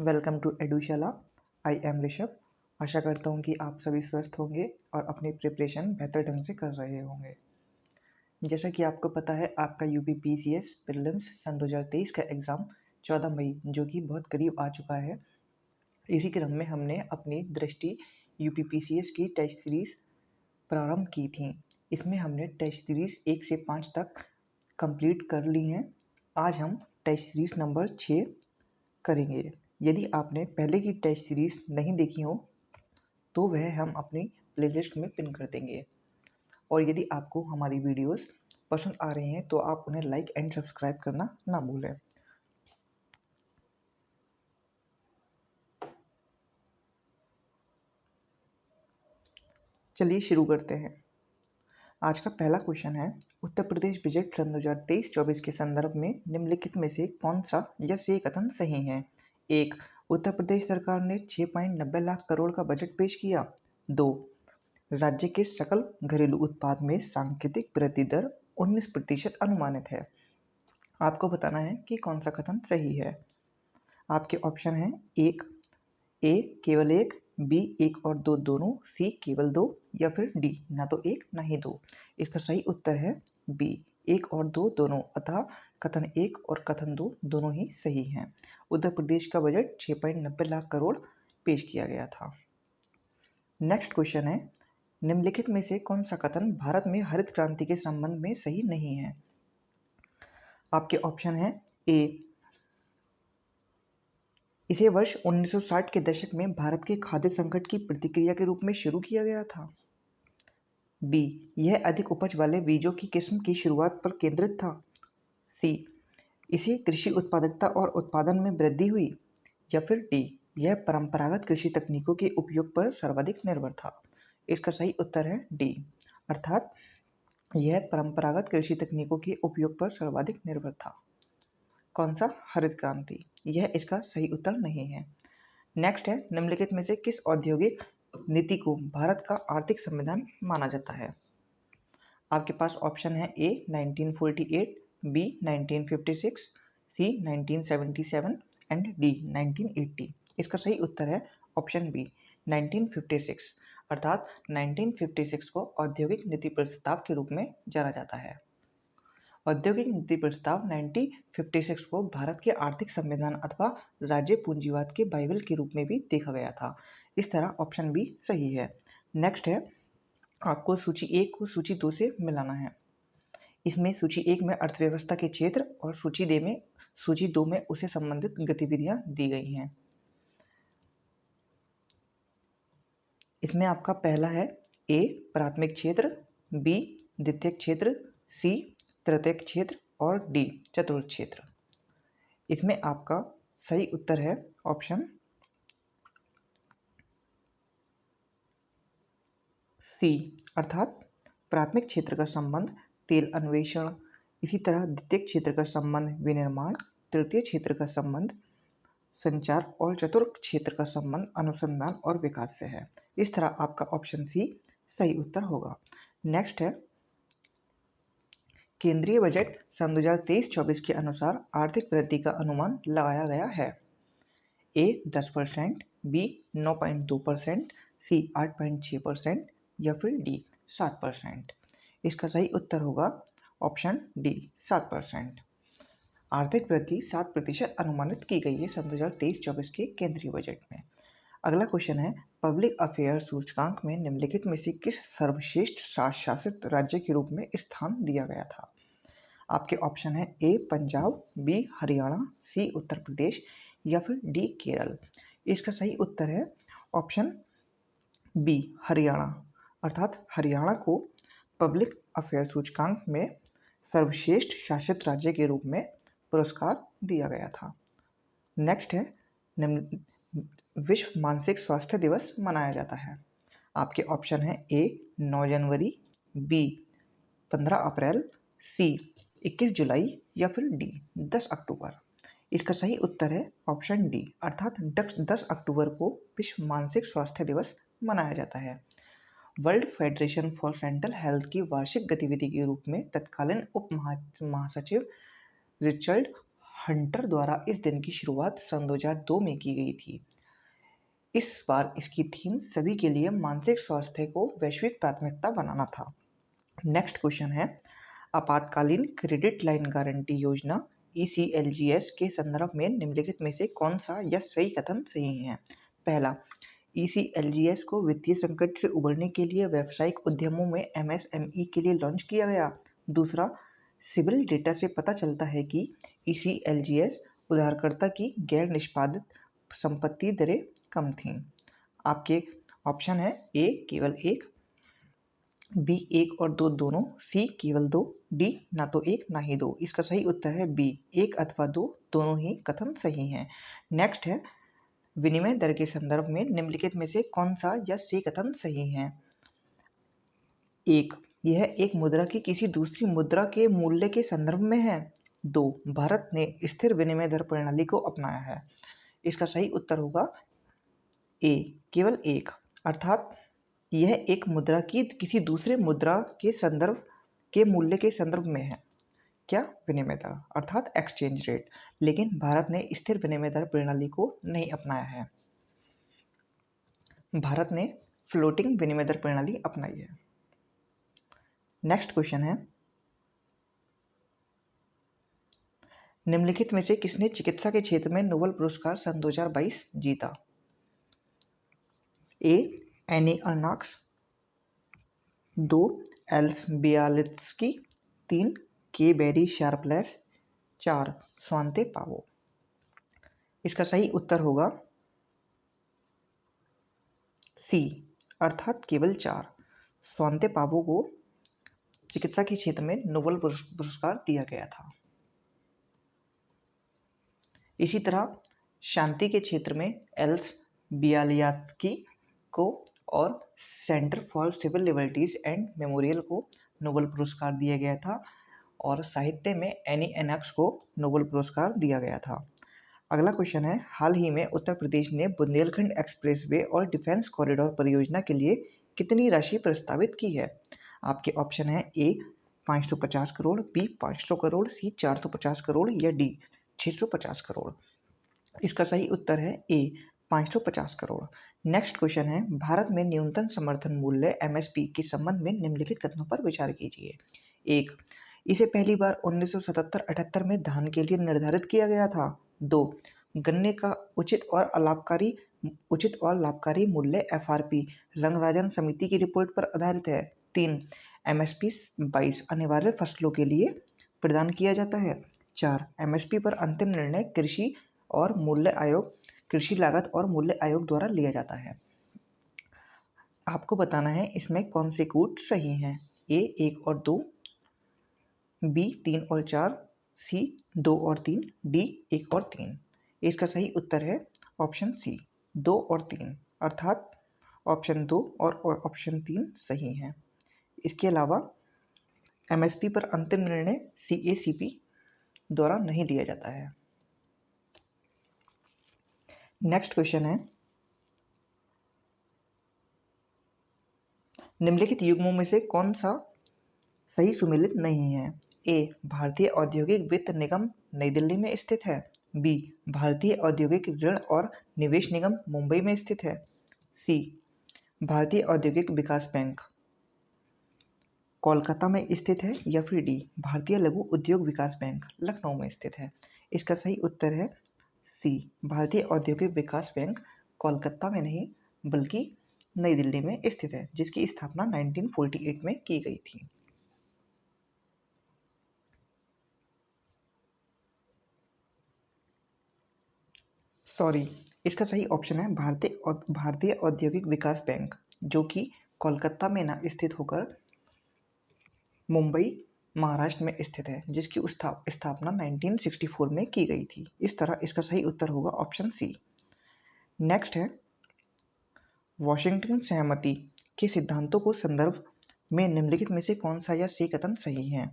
Welcome to Edushala. I am Rishabh. आशा करता हूँ कि आप सभी स्वस्थ होंगे और अपनी प्रिपरेशन बेहतर ढंग से कर रहे होंगे। जैसा कि आपको पता है, आपका यूपी-पीसीएस प्रीलिम्स सन 2023 का एग्ज़ाम 14 मई जो कि बहुत करीब आ चुका है। इसी क्रम में हमने अपनी दृष्टि यूपी-पीसीएस की टेस्ट सीरीज़ प्रारंभ की थी। इसमें हमने टेस्ट सीरीज़ 1 से 5 तक कंप्लीट कर ली हैं। आज हम टेस्ट सीरीज़ नंबर 6 करेंगे। यदि आपने पहले की टेस्ट सीरीज़ नहीं देखी हो तो वह हम अपनी प्लेलिस्ट में पिन कर देंगे। और यदि आपको हमारी वीडियोस पसंद आ रही हैं तो आप उन्हें लाइक एंड सब्सक्राइब करना ना भूलें। चलिए शुरू करते हैं। आज का पहला क्वेश्चन है, उत्तर प्रदेश बजट सन 2023-24 के संदर्भ में निम्नलिखित में से कौन सा या से कथन सही है? 1. उत्तर प्रदेश सरकार ने 6.90 लाख करोड़ का बजट पेश किया। 2. राज्य के सकल घरेलू उत्पाद में सांकेतिक वृद्धि दर 19% अनुमानित है। आपको बताना है कि कौन सा कथन सही है। आपके ऑप्शन हैं 1. ए केवल 1, बी 1 और 2 दोनों, सी केवल 2 या फिर डी ना तो 1 ना ही 2। इसका सही उत्तर है बी 1 और 2 दोनों, अतः कथन 1 और कथन 2 दोनों ही सही हैं। उत्तर प्रदेश का बजट 6.90 लाख करोड़ पेश किया गया था। नेक्स्ट क्वेश्चन है, निम्नलिखित में से कौन सा कथन भारत में हरित क्रांति के संबंध में सही नहीं है? आपके ऑप्शन है ए, इसे वर्ष 1960 के दशक में भारत के खाद्य संकट की प्रतिक्रिया के रूप में शुरू किया गया था। बी, यह अधिक उपज वाले बीजों की किस्म की शुरुआत पर केंद्रित था। सी, इसे कृषि उत्पादकता और उत्पादन में वृद्धि हुई। या फिर डी, यह परंपरागत कृषि तकनीकों के उपयोग पर सर्वाधिक निर्भर था। इसका सही उत्तर है डी, अर्थात यह परंपरागत कृषि तकनीकों के उपयोग पर सर्वाधिक निर्भर था। कौन सा? हरित क्रांति। यह इसका सही उत्तर नहीं है। नेक्स्ट है, निम्नलिखित में से किस औद्योगिक नीति को भारत का आर्थिक संविधान माना जाता है? आपके पास ऑप्शन है ए 1948, बी 1956, सी 1977 एंड डी 1980। इसका सही उत्तर है ऑप्शन बी 1956, अर्थात 1956 को औद्योगिक नीति प्रस्ताव के रूप में जाना जाता है। औद्योगिक नीति प्रस्ताव 1956 को भारत के आर्थिक संविधान अथवा राज्य पूंजीवाद के बाइबल के रूप में भी देखा गया था। इस तरह ऑप्शन बी सही है। नेक्स्ट है, आपको सूची 1 को सूची 2 से मिलाना है। इसमें सूची 1 में अर्थव्यवस्था के क्षेत्र और सूची 2 में उससे संबंधित गतिविधियां दी गई हैं। इसमें आपका पहला है ए प्राथमिक क्षेत्र, बी द्वितीयक क्षेत्र, सी तृतीयक क्षेत्र और डी चतुर्थ क्षेत्र। इसमें आपका सही उत्तर है ऑप्शन सी, अर्थात प्राथमिक क्षेत्र का संबंध तेल अन्वेषण, इसी तरह द्वितीयक क्षेत्र का संबंध विनिर्माण, तृतीय क्षेत्र का संबंध संचार और चतुर्थ क्षेत्र का संबंध अनुसंधान और विकास से है। इस तरह आपका ऑप्शन सी सही उत्तर होगा। नेक्स्ट है, केंद्रीय बजट सन 2023-24 के अनुसार आर्थिक वृद्धि का अनुमान लगाया गया है। ए 10%, बी 9.2%, सी 8.6% या फिर डी 7%। इसका सही उत्तर होगा ऑप्शन डी 7%। आर्थिक वृद्धि 7% अनुमानित की गई है सन 2023-24 के केंद्रीय बजट में। अगला क्वेश्चन है, पब्लिक अफेयर्स सूचकांक में निम्नलिखित में से किस सर्वश्रेष्ठ शासित राज्य के रूप में स्थान दिया गया था? आपके ऑप्शन है ए पंजाब, बी हरियाणा, सी उत्तर प्रदेश या फिर डी केरल। इसका सही उत्तर है ऑप्शन बी हरियाणा, अर्थात हरियाणा को पब्लिक अफेयर सूचकांक में सर्वश्रेष्ठ शासित राज्य के रूप में पुरस्कार दिया गया था। नेक्स्ट है, विश्व मानसिक स्वास्थ्य दिवस मनाया जाता है। आपके ऑप्शन है ए 9 जनवरी, बी 15 अप्रैल, सी 21 जुलाई या फिर डी 10 अक्टूबर। इसका सही उत्तर है ऑप्शन डी, अर्थात 10 अक्टूबर को विश्व मानसिक स्वास्थ्य दिवस मनाया जाता है। World federation for mental health की वार्षिक गतिविधि के रूप में तत्कालीन उप महासचिव रिचर्ड हंटर द्वारा इस दिन की शुरुआत सन 2002 में की गई थी। इस बार इसकी थीम सभी के लिए मानसिक स्वास्थ्य को वैश्विक प्राथमिकता बनाना था। नेक्स्ट क्वेश्चन है, आपातकालीन क्रेडिट लाइन गारंटी योजना ECLGS के संदर्भ में निम्नलिखित में से कौन सा या सही कथन सही है? पहला, ECLGS को वित्तीय संकट से उबरने के लिए व्यावसायिक उद्यमों में MSME के लिए लॉन्च किया गया। दूसरा, सिविल डेटा से पता चलता है कि ECLGS उधारकर्ता की गैर निष्पादित संपत्ति दरें कम थीं। आपके ऑप्शन है ए केवल एक, बी एक और दो दोनों, सी केवल दो, डी ना तो एक ना ही दो। इसका सही उत्तर है बी, एक अथवा दो, दोनों ही कथन सही हैं। नेक्स्ट है, विनिमय दर के संदर्भ में निम्नलिखित में से कौन सा या सी कथन सही है? एक, यह एक मुद्रा की किसी दूसरी मुद्रा के मूल्य के संदर्भ में है। दो, भारत ने स्थिर विनिमय दर प्रणाली को अपनाया है। इसका सही उत्तर होगा ए, केवल एक, अर्थात यह एक मुद्रा की किसी दूसरे मुद्रा के संदर्भ के मूल्य के संदर्भ में है। क्या? विनिमय दर, अर्थात एक्सचेंज रेट। लेकिन भारत ने स्थिर विनिमय दर प्रणाली को नहीं अपनाया है। भारत ने फ्लोटिंग विनिमय दर प्रणाली अपनाई है। नेक्स्ट क्वेश्चन है, निम्नलिखित में से किसने चिकित्सा के क्षेत्र में नोबेल पुरस्कार सन 2022 जीता? ए, एनी अर्नाक्स, 2, एल्स बियालित्स्की, 3, के बेरी शार्पलेस, 4, स्वांते पावो। इसका सही उत्तर होगा सी, अर्थात केवल 4। स्वांते पावो को चिकित्सा के क्षेत्र में नोबेल पुरस्कार दिया गया था। इसी तरह शांति के क्षेत्र में एल्स बियालित्स्की को और Center for Civil Liberties and Memorial को नोबेल पुरस्कार दिया गया था और साहित्य में एनी अर्नाक्स को नोबेल पुरस्कार दिया गया था। अगला क्वेश्चन है, हाल ही में उत्तर प्रदेश ने बुंदेलखंड एक्सप्रेसवे और डिफेंस कॉरिडोर परियोजना के लिए कितनी राशि प्रस्तावित की है? आपके ऑप्शन है ए 550 करोड़, बी 500 करोड़, सी 450 करोड़ या डी 650 करोड़। इसका सही उत्तर है ए 550 करोड़। नेक्स्ट क्वेश्चन है, भारत में न्यूनतम समर्थन मूल्य MSP के संबंध में निम्नलिखित कथनों पर विचार कीजिए। एक, इसे पहली बार 1977-78 में धान के लिए निर्धारित किया गया था। 2, गन्ने का उचित और लाभकारी मूल्य FRP रंगराजन समिति की रिपोर्ट पर आधारित है। 3, MSP 22 अनिवार्य फसलों के लिए प्रदान किया जाता है। 4, MSP पर अंतिम निर्णय कृषि लागत और मूल्य आयोग द्वारा लिया जाता है। आपको बताना है इसमें कौन से कूट सही हैं। ए 1 और 2, बी 3 और 4, सी 2 और 3, डी 1 और 3। इसका सही उत्तर है ऑप्शन सी 2 और 3, अर्थात ऑप्शन 2 और ऑप्शन 3 सही हैं। इसके अलावा MSP पर अंतिम निर्णय CACP द्वारा नहीं लिया जाता है। नेक्स्ट क्वेश्चन है, निम्नलिखित युग्मों में से कौन सा सही सुमेलित नहीं है? ए, भारतीय औद्योगिक वित्त निगम नई दिल्ली में स्थित है। बी, भारतीय औद्योगिक ऋण और निवेश निगम मुंबई में स्थित है। सी, भारतीय औद्योगिक विकास बैंक कोलकाता में स्थित है या फिर डी, भारतीय लघु उद्योग विकास बैंक लखनऊ में स्थित है। इसका सही उत्तर है सी, भारतीय औद्योगिक विकास बैंक कोलकाता में नहीं बल्कि नई दिल्ली में स्थित है, जिसकी स्थापना 1948 में की गई थी। सॉरी, इसका सही ऑप्शन है भारतीय औद्योगिक विकास बैंक, जो कि कोलकाता में ना स्थित होकर मुंबई महाराष्ट्र में स्थित है, जिसकी स्थापना 1964 में की गई थी। इस तरह इसका सही उत्तर होगा ऑप्शन सी। नेक्स्ट है, वॉशिंगटन सहमति के सिद्धांतों को संदर्भ में निम्नलिखित में से कौन सा या सी कथन सही है?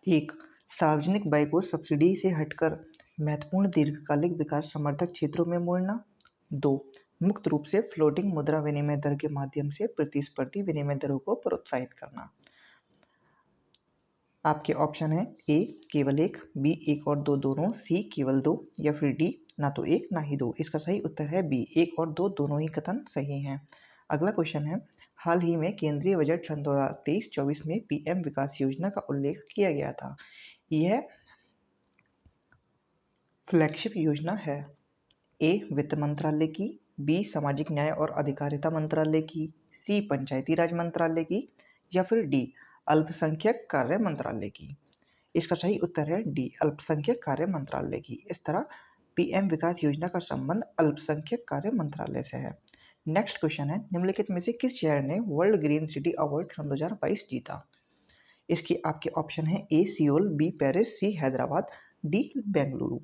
एक, सार्वजनिक व्यय को सब्सिडी से हटकर महत्वपूर्ण दीर्घकालिक विकास समर्थक क्षेत्रों में मोड़ना। 2, मुक्त रूप से फ्लोटिंग मुद्रा विनिमय दर के माध्यम से प्रतिस्पर्धी विनिमय दरों को प्रोत्साहित करना। आपके ऑप्शन है ए केवल एक, बी एक और दो दोनों, सी केवल दो, या फिर डी ना तो एक ना ही दो। इसका सही उत्तर है बी, एक और दो दोनों ही कथन सही हैं। अगला क्वेश्चन है, हाल ही में केंद्रीय बजट सन 2023-24 में पीएम विकास योजना का उल्लेख किया गया था। यह फ्लैगशिप योजना है ए वित्त मंत्रालय की, बी सामाजिक न्याय और अधिकारिता मंत्रालय की, सी पंचायती राज मंत्रालय की, या फिर डी अल्पसंख्यक कार्य मंत्रालय की। इसका सही उत्तर है डी अल्पसंख्यक कार्य मंत्रालय की। इस तरह पीएम विकास योजना का संबंध अल्पसंख्यक कार्य मंत्रालय से है। नेक्स्ट क्वेश्चन है, निम्नलिखित में से किस शहर ने वर्ल्ड ग्रीन सिटी अवार्ड सन 2022 जीता? इसकी आपके ऑप्शन है ए सियोल, बी पेरिस, सी हैदराबाद, डी बेंगलुरु।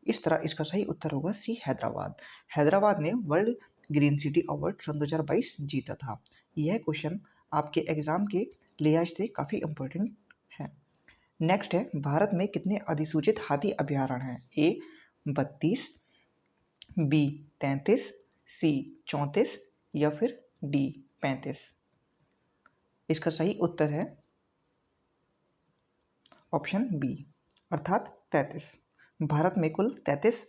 इस तरह इसका सही उत्तर होगा सी हैदराबाद। हैदराबाद ने वर्ल्ड ग्रीन सिटी अवार्ड सन 2022 जीता था। यह क्वेश्चन आपके एग्जाम के लिहाज से काफ़ी इम्पोर्टेंट है। नेक्स्ट है, भारत में कितने अधिसूचित हाथी अभयारण्य हैं? ए 32, बी 33, सी 34, या फिर डी 35। इसका सही उत्तर है ऑप्शन बी अर्थात 33। भारत में कुल 33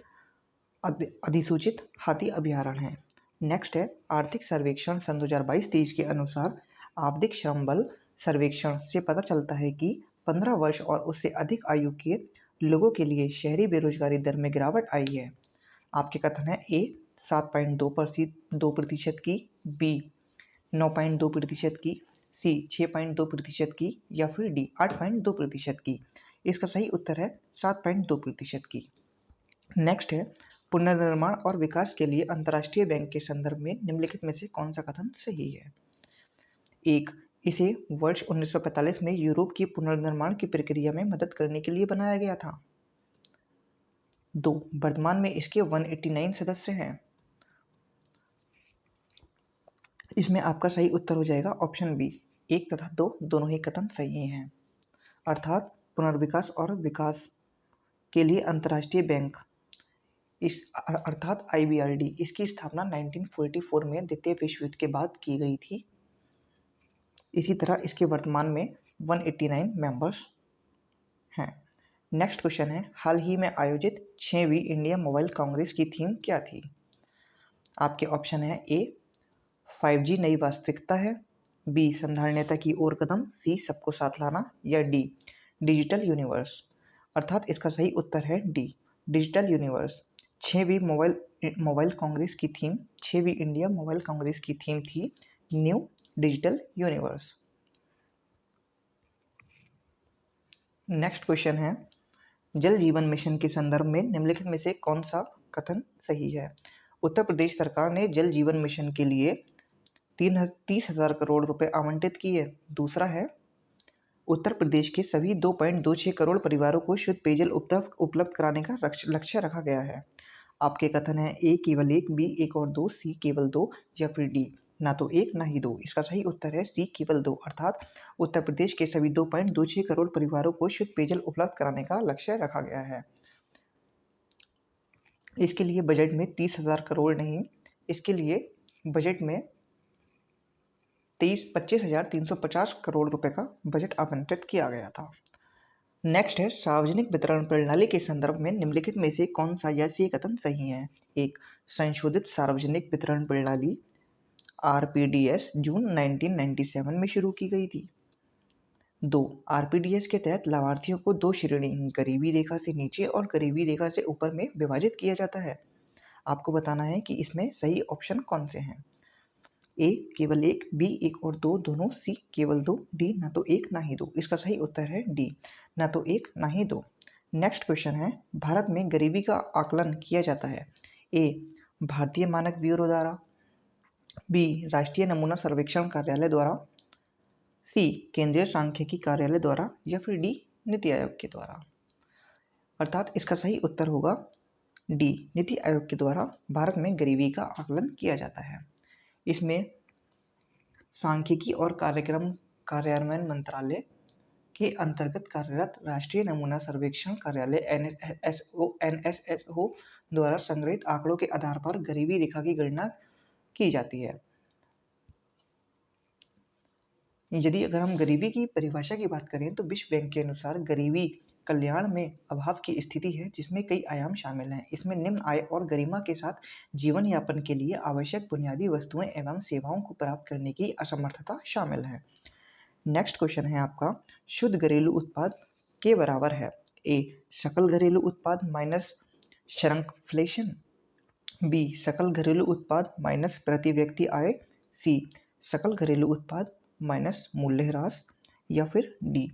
अधिसूचित हाथी अभयारण्य हैं। नेक्स्ट है, आर्थिक सर्वेक्षण सन 2022-23 के अनुसार आवधिक श्रम बल सर्वेक्षण से पता चलता है कि 15 वर्ष और उससे अधिक आयु के लोगों के लिए शहरी बेरोजगारी दर में गिरावट आई है। आपके कथन है ए 7.2% की, बी 9.2% की, सी 6.2% की, या फिर डी 8.2% की। इसका सही उत्तर है 7.2% की। नेक्स्ट है, पुनर्निर्माण और विकास के लिए अंतर्राष्ट्रीय बैंक के संदर्भ में निम्नलिखित में से कौन सा कथन सही है? एक, इसे वर्ष 1945 में यूरोप की पुनर्निर्माण की प्रक्रिया में मदद करने के लिए बनाया गया था। दो, वर्तमान में इसके 189 सदस्य हैं। इसमें आपका सही उत्तर हो जाएगा ऑप्शन बी, एक तथा दो दोनों ही कथन सही हैं। अर्थात पुनर्विकास और विकास के लिए अंतर्राष्ट्रीय बैंक इस अर्थात IBRD इसकी स्थापना 1944 में द्वितीय विश्व युद्ध के बाद की गई थी। इसी तरह इसके वर्तमान में 189 मेंबर्स हैं। नेक्स्ट क्वेश्चन है, हाल ही में आयोजित 6वीं इंडिया मोबाइल कांग्रेस की थीम क्या थी? आपके ऑप्शन है ए 5G नई वास्तविकता है, बी संधारणीयता की ओर कदम, सी सबको साथ लाना, या डी डिजिटल यूनिवर्स। अर्थात इसका सही उत्तर है डी डिजिटल यूनिवर्स। 6वीं मोबाइल कांग्रेस की थीम 6वीं इंडिया मोबाइल कांग्रेस की थीम थी new digital universe. Next question है, जल जीवन मिशन के संदर्भ में निम्नलिखित में से कौन सा कथन सही है? उत्तर प्रदेश सरकार ने जल जीवन मिशन के लिए 30,000 करोड़ रुपए आवंटित किए। दूसरा है, उत्तर प्रदेश के सभी 2.26 करोड़ परिवारों को शुद्ध पेयजल उपलब्ध कराने का लक्ष्य रखा गया है। आपके कथन है ए केवल एक, बी एक और दो, सी केवल दो, या फिर डी ना तो एक ना ही दो। इसका सही उत्तर है सी केवल दो। अर्थात उत्तर प्रदेश के सभी 2.26 करोड़ परिवारों को शुद्ध पेयजल उपलब्ध कराने का लक्ष्य रखा गया है। इसके लिए बजट में 30,000 करोड़ नहीं, इसके लिए बजट में 25,350 करोड़ रुपए का बजट आवंटित किया गया था। नेक्स्ट है, सार्वजनिक वितरण प्रणाली के संदर्भ में निम्नलिखित में से कौन सा या सी कथन सही है? एक, संशोधित सार्वजनिक वितरण प्रणाली RPDS जून 1997 में शुरू की गई थी। दो, RPDS के तहत लाभार्थियों को दो श्रेणी गरीबी रेखा से नीचे और गरीबी रेखा से ऊपर में विभाजित किया जाता है। आपको बताना है कि इसमें सही ऑप्शन कौन से हैं। ए केवल एक, बी एक और दो दोनों, सी केवल दो, डी ना तो एक ना ही दो। इसका सही उत्तर है डी ना तो एक ना ही दो। नेक्स्ट क्वेश्चन है, भारत में गरीबी का आकलन किया जाता है। ए भारतीय मानक ब्यूरो द्वारा, बी राष्ट्रीय नमूना सर्वेक्षण कार्यालय द्वारा, सी केंद्रीय सांख्यिकी कार्यालय द्वारा, या फिर डी नीति आयोग के द्वारा। अर्थात इसका सही उत्तर होगा डी नीति आयोग के द्वारा भारत में गरीबी का आकलन किया जाता है। इसमें सांख्यिकी और कार्यक्रम कार्यान्वयन मंत्रालय के अंतर्गत कार्यरत राष्ट्रीय नमूना सर्वेक्षण कार्यालय NSSO द्वारा संग्रहित आंकड़ों के आधार पर गरीबी रेखा की गणना की जाती है। यदि अगर हम गरीबी की परिभाषा की बात करें तो विश्व बैंक के अनुसार गरीबी कल्याण में अभाव की स्थिति है जिसमें कई आयाम शामिल हैं। इसमें निम्न आय और गरिमा के साथ जीवन यापन के लिए आवश्यक बुनियादी वस्तुएं एवं सेवाओं को प्राप्त करने की असमर्थता शामिल है। नेक्स्ट क्वेश्चन है आपका, शुद्ध घरेलू उत्पाद के बराबर है? ए सकल घरेलू उत्पाद माइनस श्रंकफ्लेशन, बी सकल घरेलू उत्पाद माइनस प्रति व्यक्ति आय, सी सकल घरेलू उत्पाद माइनस मूल्यह्रास, या फिर डी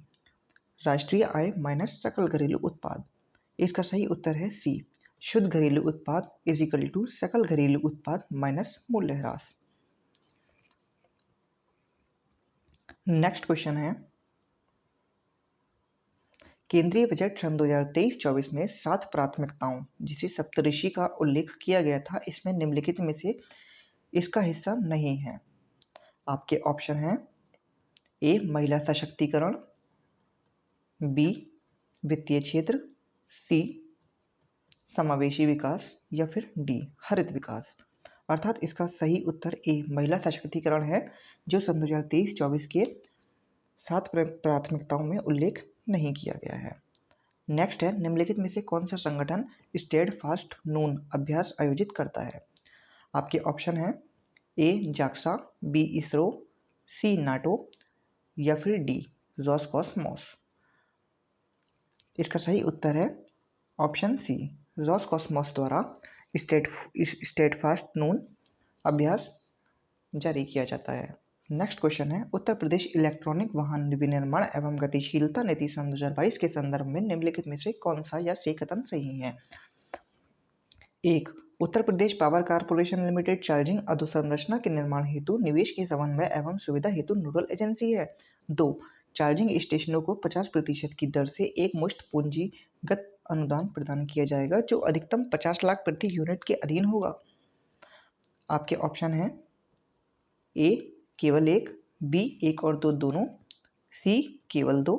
राष्ट्रीय आय माइनस सकल घरेलू उत्पाद। इसका सही उत्तर है सी शुद्ध घरेलू उत्पाद इज इक्वल टू सकल घरेलू उत्पाद माइनस मूल्यह्रास। नेक्स्ट क्वेश्चन है, केंद्रीय बजट सन 2023-24 में 7 प्राथमिकताओं जिसे सप्तऋषि का उल्लेख किया गया था, इसमें निम्नलिखित में से इसका हिस्सा नहीं है। आपके ऑप्शन हैं ए महिला सशक्तिकरण, बी वित्तीय क्षेत्र, सी समावेशी विकास, या फिर डी हरित विकास। अर्थात इसका सही उत्तर ए महिला सशक्तिकरण है, जो सन 2023-24 के 7 प्राथमिकताओं में उल्लेख नहीं किया गया है। नेक्स्ट है, निम्नलिखित में से कौन सा संगठन स्टेडफास्ट नून अभ्यास आयोजित करता है? आपके ऑप्शन है ए जाक्सा, बी इसरो, सी नाटो, या फिर डी रोसकॉसमॉस। इसका सही उत्तर है ऑप्शन सी रोसकॉसमॉस द्वारा स्टेडफास्ट नून अभ्यास जारी किया जाता है। नेक्स्ट क्वेश्चन है, उत्तर प्रदेश इलेक्ट्रॉनिक वाहन विनिर्माण एवं गतिशीलता नीति सन 2022 के संदर्भ में निम्नलिखित में से कौन सा या से कथन सही है? एक Uttar Pradesh power corporation limited charging अधोसंरचना के निर्माण हेतु निवेश के समन्वय एवं सुविधा हेतु नोडल एजेंसी है। 2 चार्जिंग स्टेशनों को 50% की दर से एक मुश्त पूंजीगत अनुदान प्रदान किया जाएगा जो अधिकतम 50 लाख प्रति यूनिट के अधीन होगा। आपके ऑप्शन हैं ए केवल 1, बी 1 और 2 दोनों, सी केवल 2,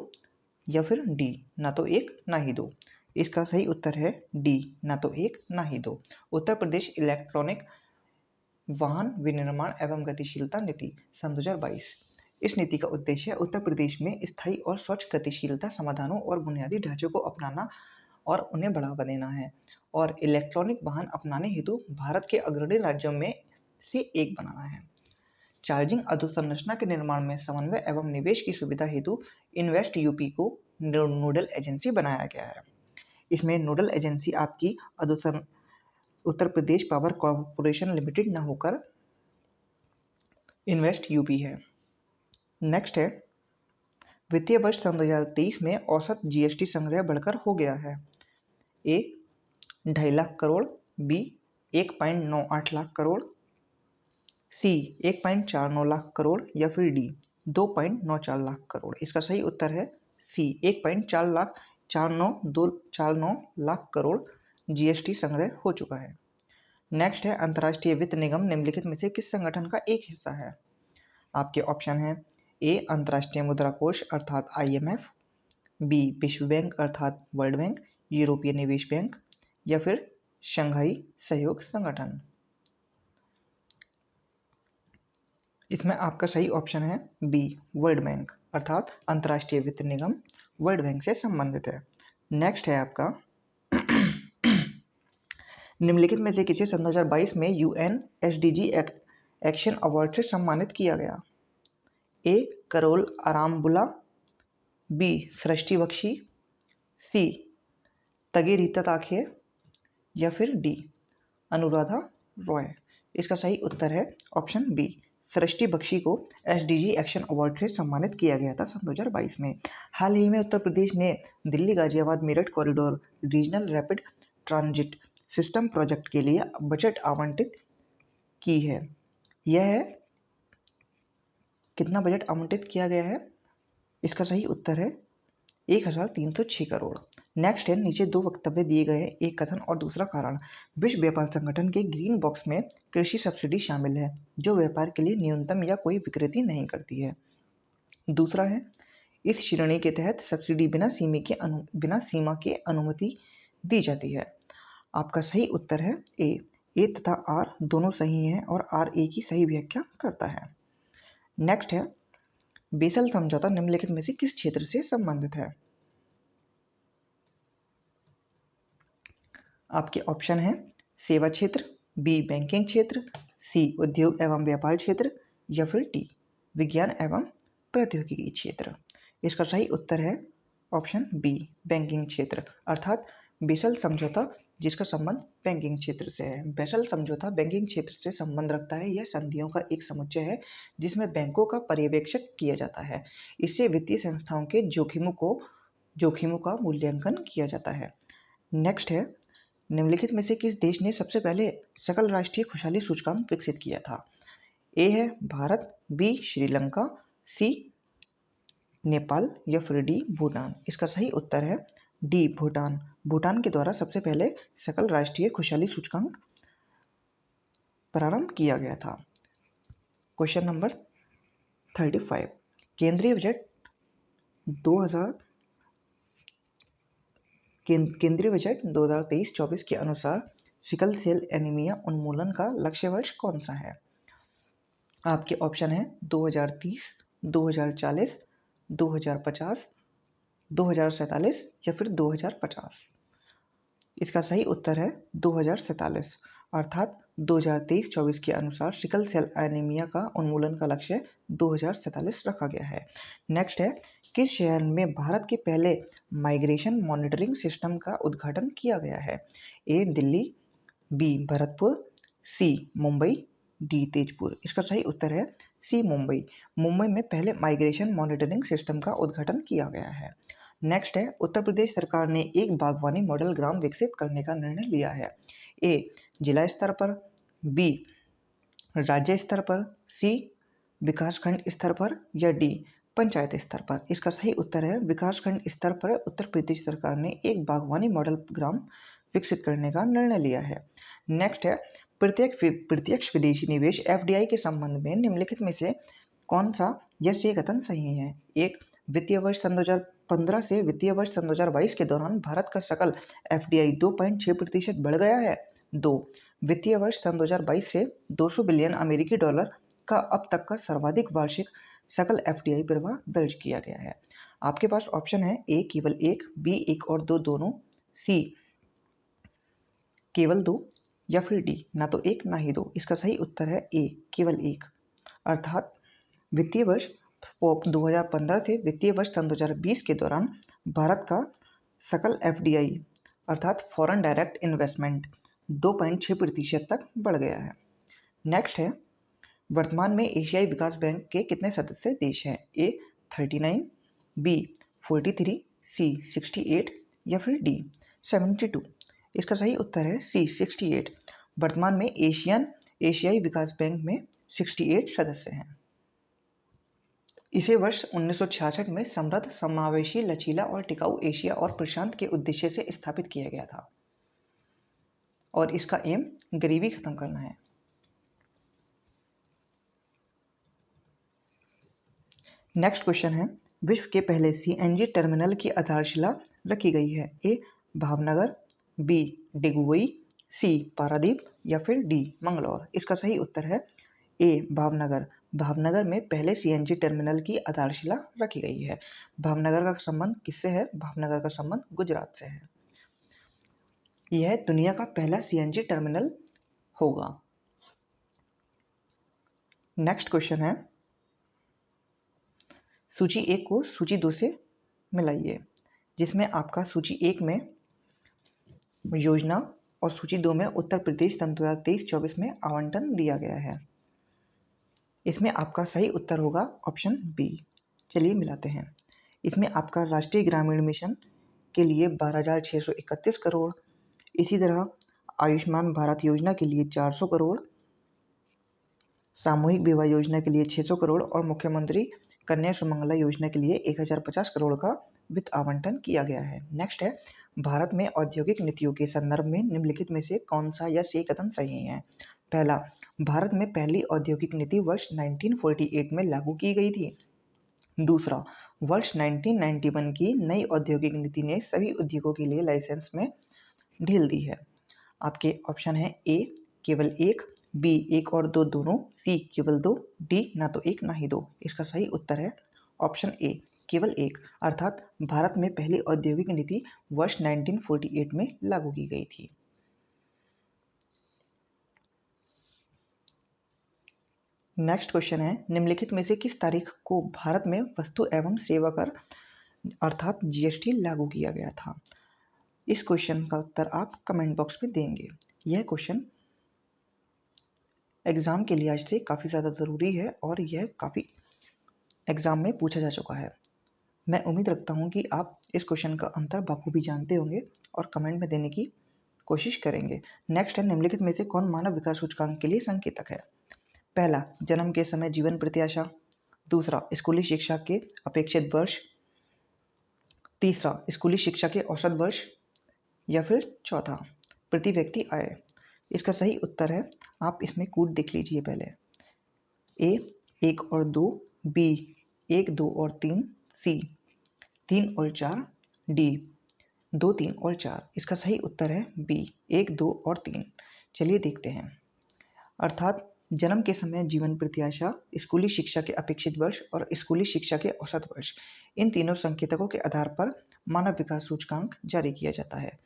या फिर डी ना तो 1 ना ही 2। इसका सही उत्तर है डी ना तो 1 ना ही 2। उत्तर प्रदेश इलेक्ट्रॉनिक वाहन विनिर्माण एवं गतिशीलता नीति सन 2022। इस नीति का उद्देश्य उत्तर प्रदेश में स्थायी और स्वच्छ गतिशीलता समाधानों और बुनियादी ढांचों को अपनाना और उन्हें बढ़ावा देना है और इलेक्ट्रॉनिक वाहन अपनाने हेतु भारत के अग्रणी राज्यों में से एक बनाना है। चार्जिंग अधोसंरचना के निर्माण में समन्वय एवं निवेश की सुविधा हेतु इन्वेस्ट यूपी को नोडल एजेंसी बनाया गया है। इसमें नोडल एजेंसी आपकी Uttar Pradesh power corporation limited न होकर इन्वेस्ट यूपी है। नेक्स्ट है, वित्तीय वर्ष सन 2023 में औसत जीएसटी संग्रह बढ़कर हो गया है। ए 2.5 लाख करोड़, बी 1.98 लाख करोड़, सी 1.49 लाख करोड़, या फिर डी 2.94 लाख करोड़। इसका सही उत्तर है सी 1.49 लाख करोड़ जीएसटी संग्रह हो चुका है। नेक्स्ट है, अंतर्राष्ट्रीय वित्त निगम निम्नलिखित में से किस संगठन का एक हिस्सा है? आपके ऑप्शन है ए अंतर्राष्ट्रीय मुद्रा कोष अर्थात IMF, बी विश्व बैंक अर्थात वर्ल्ड बैंक, यूरोपीय निवेश बैंक, या फिर शंघाई सहयोग संगठन। इसमें आपका सही ऑप्शन है बी वर्ल्ड बैंक अर्थात अंतर्राष्ट्रीय वित्त निगम वर्ल्ड बैंक से संबंधित है। नेक्स्ट है आपका, निम्नलिखित में से किसे सन 2022 में UN SDG एक्शन अवार्ड से सम्मानित किया गया? ए करोल आरामबुला, बी सृष्टि बख्शी, सी तगेरीता ताखे, या फिर डी अनुराधा रॉय। इसका सही उत्तर है ऑप्शन बी सृष्टि बख्शी को SDG एक्शन अवार्ड से सम्मानित किया गया था सन 2022 में। हाल ही में उत्तर प्रदेश ने Delhi Ghaziabad Meerut corridor regional rapid transit system project के लिए बजट आवंटित की है। यह कितना बजट आवंटित किया गया है? इसका सही उत्तर है 1306 करोड़। नेक्स्ट है, नीचे 2 वक्तव्य दिए गए हैं, एक कथन और दूसरा कारण। विश्व व्यापार संगठन के ग्रीन बॉक्स में कृषि सब्सिडी शामिल है जो व्यापार के लिए न्यूनतम या कोई विकृति नहीं करती है। दूसरा है, इस श्रेणी के तहत सब्सिडी बिना सीमा के अनुमति दी जाती है। आपका सही उत्तर है ए तथा आर दोनों सही हैं और आर ए की सही व्याख्या करता है। नेक्स्ट है, बेसल समझौता निम्नलिखित में से किस क्षेत्र से संबंधित है? आपके ऑप्शन है सेवा क्षेत्र, बी बैंकिंग क्षेत्र, सी उद्योग एवं व्यापार क्षेत्र या फिर डी विज्ञान एवं प्रौद्योगिकी क्षेत्र। इसका सही उत्तर है ऑप्शन बी बैंकिंग क्षेत्र, अर्थात बेसल समझौता जिसका संबंध बैंकिंग क्षेत्र से है। बेसल समझौता बैंकिंग क्षेत्र से संबंध रखता है। यह संधियों का एक समुच्चय है जिसमें बैंकों का पर्यवेक्षण किया जाता है। इससे वित्तीय संस्थाओं के जोखिमों का मूल्यांकन किया जाता है। नेक्स्ट है, निम्नलिखित में से किस देश ने सबसे पहले सकल राष्ट्रीय खुशहाली सूचकांक विकसित किया था? ए है भारत, बी श्रीलंका, सी नेपाल या फिर डी भूटान। इसका सही उत्तर है डी भूटान। भूटान के द्वारा सबसे पहले सकल राष्ट्रीय खुशहाली सूचकांक प्रारंभ किया गया था। क्वेश्चन नंबर 35, केंद्रीय बजट 2023-24 के अनुसार सिकल सेल एनीमिया उन्मूलन का लक्ष्य वर्ष कौन सा है? आपके ऑप्शन है 2030, 2040, 2050, 2047 या फिर 2050। इसका सही उत्तर है 2047, अर्थात 2023-24 के अनुसार सिकल सेल एनीमिया का उन्मूलन का लक्ष्य 2047 रखा गया है। नेक्स्ट है, किस शहर में भारत के पहले माइग्रेशन मॉनिटरिंग सिस्टम का उद्घाटन किया गया है? ए दिल्ली, बी भरतपुर, सी मुंबई, डी तेजपुर। इसका सही उत्तर है सी मुंबई। मुंबई में पहले माइग्रेशन मॉनिटरिंग सिस्टम का उद्घाटन किया गया है। नेक्स्ट है, उत्तर प्रदेश सरकार ने एक बागवानी मॉडल ग्राम विकसित करने का निर्णय लिया है। ए जिला स्तर पर, बी राज्य स्तर पर, सी विकासखंड स्तर पर या डी पंचायत स्तर पर। इसका सही उत्तर है विकासखंड स्तर पर उत्तर प्रदेश सरकार ने एक बागवानी मॉडल ग्राम विकसित करने का निर्णय लिया है। नेक्स्ट है, प्रत्यक्ष विदेशी निवेश एफडीआई के संबंध में निम्नलिखित में से कौन सा या से कथन सही है? एक, वित्तीय वर्ष सन 2015 से वित्तीय वर्ष सन 2022 के दौरान भारत का सकल एफडीआई 2.6% बढ़ गया है। दो, वित्तीय वर्ष सन 2022 से 200 बिलियन अमेरिकी डॉलर का अब तक का सर्वाधिक वार्षिक सकल एफडीआई प्रवाह दर्ज किया गया है। आपके पास ऑप्शन है ए केवल एक, बी एक और दो दोनों, सी केवल दो या फिर डी ना तो एक ना ही दो। इसका सही उत्तर है ए केवल एक, अर्थात वित्तीय वर्ष 2015 से वित्तीय वर्ष सन 2020 के दौरान भारत का सकल एफडीआई अर्थात फॉरेन डायरेक्ट इन्वेस्टमेंट 2.6% तक बढ़ गया है। नेक्स्ट है, वर्तमान में एशियाई विकास बैंक के कितने सदस्य देश हैं? ए 39, बी 43, सी 68 या फिर डी 72। इसका सही उत्तर है सी 68। वर्तमान में एशियाई विकास बैंक में 68 सदस्य हैं। इसे वर्ष 1966 में समृद्ध, समावेशी, लचीला और टिकाऊ एशिया और प्रशांत के उद्देश्य से स्थापित किया गया था और इसका एम गरीबी खत्म करना है। नेक्स्ट क्वेश्चन है, विश्व के पहले सीएनजी टर्मिनल की आधारशिला रखी गई है। ए भावनगर, बी डिगुई, सी पारादीप या फिर डी मंगलौर। इसका सही उत्तर है ए भावनगर। भावनगर में पहले सीएनजी टर्मिनल की आधारशिला रखी गई है। भावनगर का संबंध किससे है? भावनगर का संबंध गुजरात से है। यह दुनिया का पहला सीएनजी टर्मिनल होगा। नेक्स्ट क्वेश्चन है, सूची 1 को सूची 2 से मिलाइए, जिसमें आपका सूची 1 में योजना और सूची 2 में उत्तर प्रदेश सन 2023-24 में आवंटन दिया गया है। इसमें आपका सही उत्तर होगा ऑप्शन बी। चलिए मिलाते हैं। इसमें आपका राष्ट्रीय ग्रामीण मिशन के लिए 12,631 करोड़, इसी तरह आयुष्मान भारत योजना के लिए 400 करोड़, सामूहिक विवाह योजना के लिए 600 करोड़ और मुख्यमंत्री कन्या सुमंगला योजना के लिए 1050 करोड़ का वित्त आवंटन किया गया है। नेक्स्ट है, भारत में औद्योगिक नीतियों के संदर्भ में निम्नलिखित में से कौन सा या से कथन सही है? पहला, भारत में पहली औद्योगिक नीति वर्ष 1948 में लागू की गई थी। दूसरा, वर्ष 1991 की नई औद्योगिक नीति ने सभी उद्योगों के लिए लाइसेंस में ढील दी है। आपके ऑप्शन है ए केवल एक, बी एक और दो दोनों, सी केवल दो, डी ना तो एक ना ही दो। इसका सही उत्तर है ऑप्शन ए केवल एक, अर्थात भारत में पहली औद्योगिक नीति वर्ष 1948 में लागू की गई थी। नेक्स्ट क्वेश्चन है, निम्नलिखित में से किस तारीख को भारत में वस्तु एवं सेवा कर अर्थात जीएसटी लागू किया गया था? इस क्वेश्चन का उत्तर आप कमेंट बॉक्स में देंगे। यह क्वेश्चन एग्ज़ाम के लिहाज से काफ़ी ज़्यादा ज़रूरी है और यह काफ़ी एग्ज़ाम में पूछा जा चुका है। मैं उम्मीद रखता हूँ कि आप इस क्वेश्चन का आंसर बखूबी जानते होंगे और कमेंट में देने की कोशिश करेंगे। नेक्स्ट है, निम्नलिखित में से कौन मानव विकास सूचकांक के लिए संकेतक है? पहला, जन्म के समय जीवन प्रत्याशा। दूसरा, स्कूली शिक्षा के अपेक्षित वर्ष। तीसरा, स्कूली शिक्षा के औसत वर्ष। या फिर चौथा, प्रति व्यक्ति आय। इसका सही उत्तर है, आप इसमें कूट देख लीजिए पहले। ए 1 और 2, बी 1, 2 और 3, सी 3 और 4, डी 2, 3 और 4। इसका सही उत्तर है बी 1, 2 और 3। चलिए देखते हैं। अर्थात जन्म के समय जीवन प्रत्याशा, स्कूली शिक्षा के अपेक्षित वर्ष और स्कूली शिक्षा के औसत वर्ष, इन तीनों संकेतकों के आधार पर मानव विकास सूचकांक जारी किया जाता है।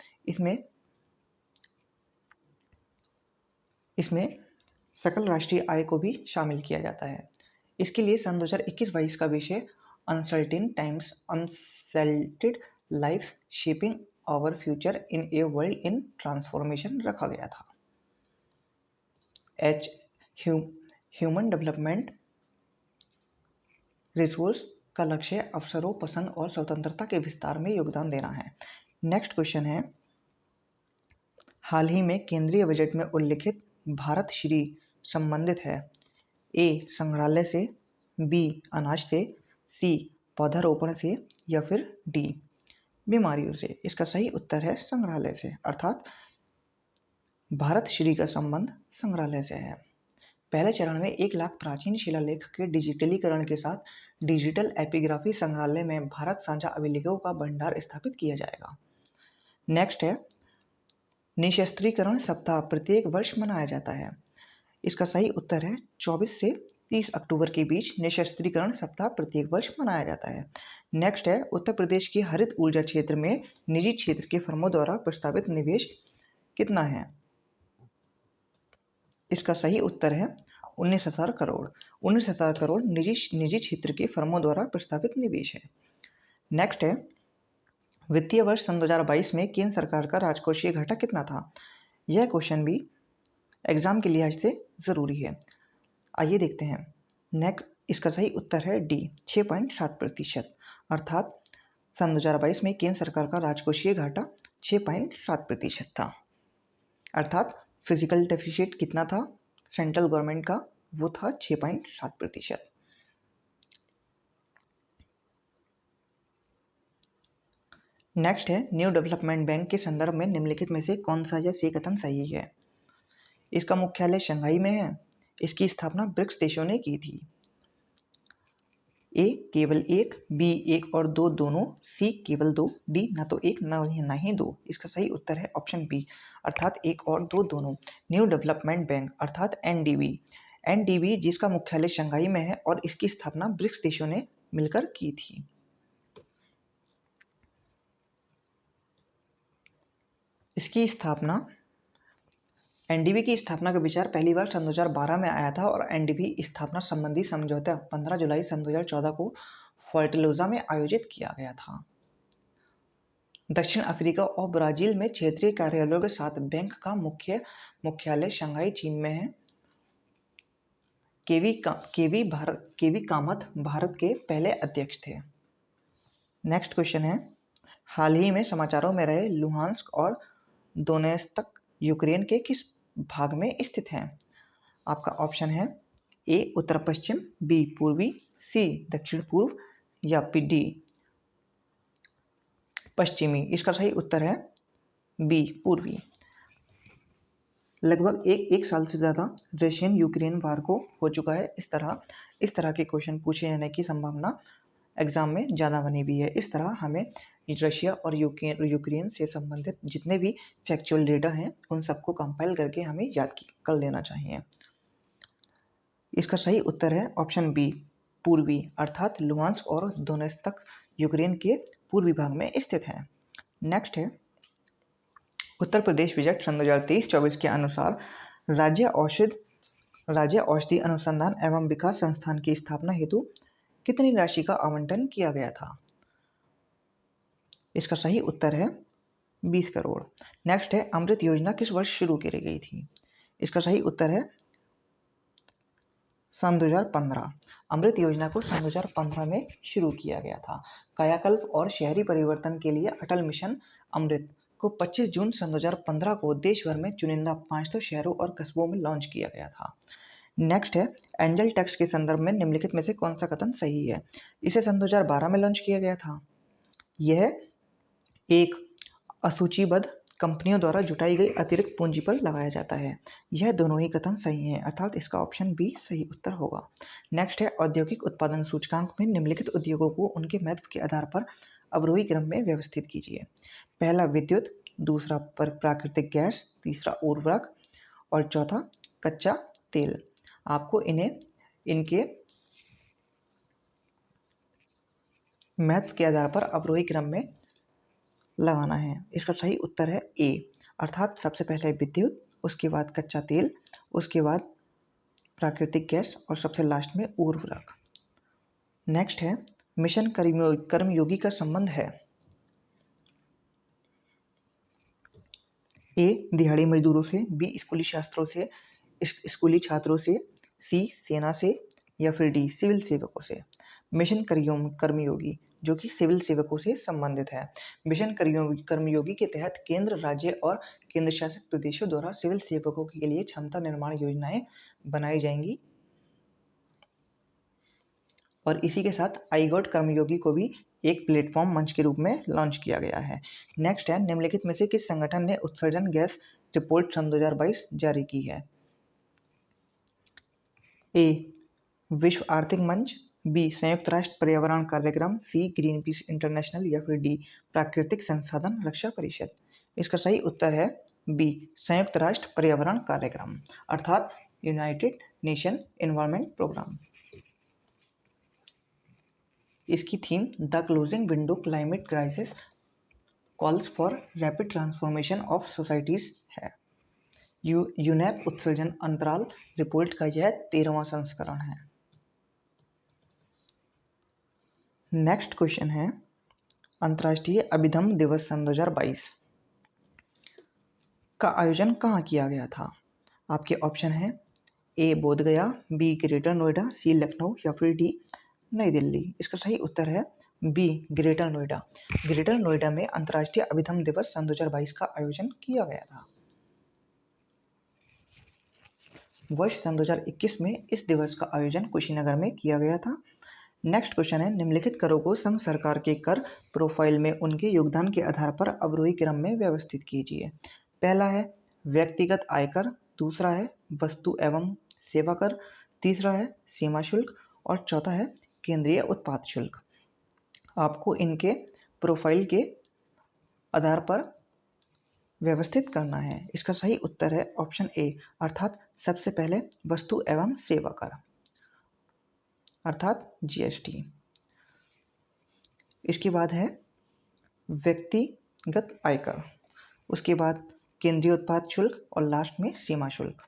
इसमें सकल राष्ट्रीय आय को भी शामिल किया जाता है। इसके लिए सन 2021-22 का विषय uncertain times, unsettled life, shaping our future in a world in transformation रखा गया था। ह्यूमन डेवलपमेंट रिसोर्स का लक्ष्य अवसरों, पसंद और स्वतंत्रता के विस्तार में योगदान देना है। नेक्स्ट क्वेश्चन है, हाल ही में केंद्रीय बजट में उल्लिखित भारत श्री संबंधित है? ए संग्रहालय से, बी अनाज से, सी पौधारोपण से, या फिर डी बीमारियों से। इसका सही उत्तर है संग्रहालय से, अर्थात भारत श्री का संबंध संग्रहालय से है। पहले चरण में 1 लाख प्राचीन शिलालेख के डिजिटलीकरण के साथ डिजिटल एपिग्राफी संग्रहालय में भारत साझा अभिलेखों का भंडार स्थापित किया जाएगा। नेक्स्ट है, निशस्त्रीकरण सप्ताह प्रत्येक वर्ष मनाया जाता है। इसका सही उत्तर है 24 से 30 अक्टूबर के बीच निशस्त्रीकरण सप्ताह प्रत्येक वर्ष मनाया जाता है। नेक्स्ट है, उत्तर प्रदेश के हरित ऊर्जा क्षेत्र में निजी क्षेत्र के फर्मों द्वारा प्रस्तावित निवेश कितना है? इसका सही उत्तर है 19,000 करोड़। 19,000 करोड़ निजी क्षेत्र के फर्मों द्वारा प्रस्तावित निवेश है। नेक्स्ट है, वित्तीय वर्ष सन 2022 में केंद्र सरकार का राजकोषीय घाटा कितना था? यह क्वेश्चन भी एग्जाम के लिहाज से ज़रूरी है। आइए देखते हैं। इसका सही उत्तर है डी 6.7%, अर्थात सन 2022 में केंद्र सरकार का राजकोषीय घाटा 6.7% था। अर्थात फिजिकल डेफिसिट कितना था सेंट्रल गवर्नमेंट का? वो था 6.7%। नेक्स्ट है, न्यू डेवलपमेंट बैंक के संदर्भ में निम्नलिखित में से कौन सा या से कथन सही है? इसका मुख्यालय शंघाई में है। इसकी स्थापना ब्रिक्स देशों ने की थी। ए केवल 1, बी 1 और 2 दोनों, सी केवल 2, डी ना तो 1 ना ही 2। इसका सही उत्तर है ऑप्शन बी, अर्थात 1 और 2 दोनों। न्यू डेवलपमेंट बैंक अर्थात एनडीबी जिसका मुख्यालय शंघाई में है और इसकी स्थापना ब्रिक्स देशों ने मिलकर की थी। इसकी स्थापना एनडीबी की स्थापना का विचार पहली बार सन 2012 में आया था और एनडीबी स्थापना संबंधी समझौता 15 जुलाई सन 2014 को फोर्टलूजा में आयोजित किया गया था। दक्षिण अफ्रीका और ब्राजील में क्षेत्रीय कार्यालयों के साथ बैंक का मुख्यालय शंघाई चीन में है। केवी कामत भारत के पहले अध्यक्ष थे। नेक्स्ट क्वेश्चन है, हाल ही में समाचारों में रहे लुहांस्क और दोनेत्स्क यूक्रेन के किस भाग में स्थित हैं? आपका ऑप्शन है ए उत्तर पश्चिम, बी पूर्वी, सी दक्षिण पूर्व, या डी पश्चिमी। इसका सही उत्तर है बी पूर्वी। लगभग एक साल से ज़्यादा रशियन यूक्रेन वार को हो चुका है। इस तरह के क्वेश्चन पूछे जाने की संभावना एग्जाम में ज़्यादा बनी हुई है। इस तरह हमें रशिया और यूक्रेन से संबंधित जितने भी फैक्चुअल डेटा हैं उन सबको कंपाइल करके हमें याद कर लेना चाहिए। इसका सही उत्तर है ऑप्शन बी पूर्वी अर्थात लुहांस्क और दोनेत्स्क यूक्रेन के पूर्वी भाग में स्थित है। नेक्स्ट है उत्तर प्रदेश बजट सन 2023-24 के अनुसार राज्य औषधि अनुसंधान एवं विकास संस्थान की स्थापना हेतु कितनी राशि का आवंटन किया गया था? इसका सही उत्तर है 20 करोड़। नेक्स्ट है अमृत योजना किस वर्ष शुरू की गई थी? इसका सही उत्तर है सन 2015। अमृत योजना को सन 2015 में शुरू किया गया था। कायाकल्प और शहरी परिवर्तन के लिए अटल मिशन अमृत को 25 जून सन 2015 को देश भर में चुनिंदा 500 शहरों और कस्बों में लॉन्च किया गया था। नेक्स्ट है एंजल टैक्स के संदर्भ में निम्नलिखित में से कौन सा कथन सही है? इसे सन 2012 में लॉन्च किया गया था। यह एक असूचीबद्ध कंपनियों द्वारा जुटाई गई अतिरिक्त पूंजी पर लगाया जाता है। यह दोनों ही कथन सही हैं, अर्थात इसका ऑप्शन बी सही उत्तर होगा। नेक्स्ट है औद्योगिक उत्पादन सूचकांक में निम्नलिखित उद्योगों को उनके महत्व के आधार पर अवरोही क्रम में व्यवस्थित कीजिए। पहला विद्युत, दूसरा प्राकृतिक गैस, तीसरा उर्वरक और चौथा कच्चा तेल। आपको इन्हें इनके महत्व के आधार पर अवरोही क्रम में लगाना है। इसका सही उत्तर है ए, अर्थात सबसे पहले विद्युत, उसके बाद कच्चा तेल, उसके बाद प्राकृतिक गैस और सबसे लास्ट में उर्वरक। नेक्स्ट है मिशन कर्मयोगी का संबंध है ए दिहाड़ी मजदूरों से, बी स्कूली छात्रों से, सी सेना से या फिर डी सिविल सेवकों से। मिशन कर्मयोगी जो कि सिविल सेवकों से संबंधित है। मिशन कर्मयोगी के तहत केंद्र, राज्य और केंद्र शासित प्रदेशों द्वारा सिविल सेवकों के लिए क्षमता निर्माण योजनाएं बनाई जाएंगी और इसी के साथ आई गॉट कर्मयोगी को भी एक प्लेटफॉर्म मंच के रूप में लॉन्च किया गया है। नेक्स्ट है निम्नलिखित में से किस संगठन ने उत्सर्जन गैस रिपोर्ट सन 2022 जारी की है? ए विश्व आर्थिक मंच, बी संयुक्त राष्ट्र पर्यावरण कार्यक्रम, सी ग्रीन पीस इंटरनेशनल या फिर डी प्राकृतिक संसाधन रक्षा परिषद। इसका सही उत्तर है बी संयुक्त राष्ट्र पर्यावरण कार्यक्रम अर्थात यूनाइटेड नेशन एनवायरनमेंट प्रोग्राम। इसकी theme the closing window climate crisis calls for rapid transformation of societies है। यूनेप उत्सर्जन अंतराल रिपोर्ट का यह 13वां संस्करण है। नेक्स्ट क्वेश्चन है अंतर्राष्ट्रीय अभिधम्म दिवस सन 2022 का आयोजन कहाँ किया गया था? आपके ऑप्शन है ए बोधगया, बी ग्रेटर नोएडा, सी लखनऊ या फिर डी नई दिल्ली। इसका सही उत्तर है be greater Noida. Greater Noida में अंतर्राष्ट्रीय अभिधम्म दिवस सन 2022 का आयोजन किया गया था। वर्ष सन 2021 में इस दिवस का आयोजन कुशीनगर में किया गया था। नेक्स्ट क्वेश्चन है निम्नलिखित करों को संघ सरकार के कर प्रोफाइल में उनके योगदान के आधार पर अवरोही क्रम में व्यवस्थित कीजिए। पहला है व्यक्तिगत आयकर, दूसरा है वस्तु एवं सेवा कर, तीसरा है सीमा शुल्क और चौथा है केंद्रीय उत्पाद शुल्क। आपको इनके प्रोफाइल के आधार पर व्यवस्थित करना है। इसका सही उत्तर है ऑप्शन ए, अर्थात सबसे पहले वस्तु एवं सेवा कर अर्थात जीएसटी। इसके बाद है व्यक्तिगत आयकर, उसके बाद केंद्रीय उत्पाद शुल्क और लास्ट में सीमा शुल्क।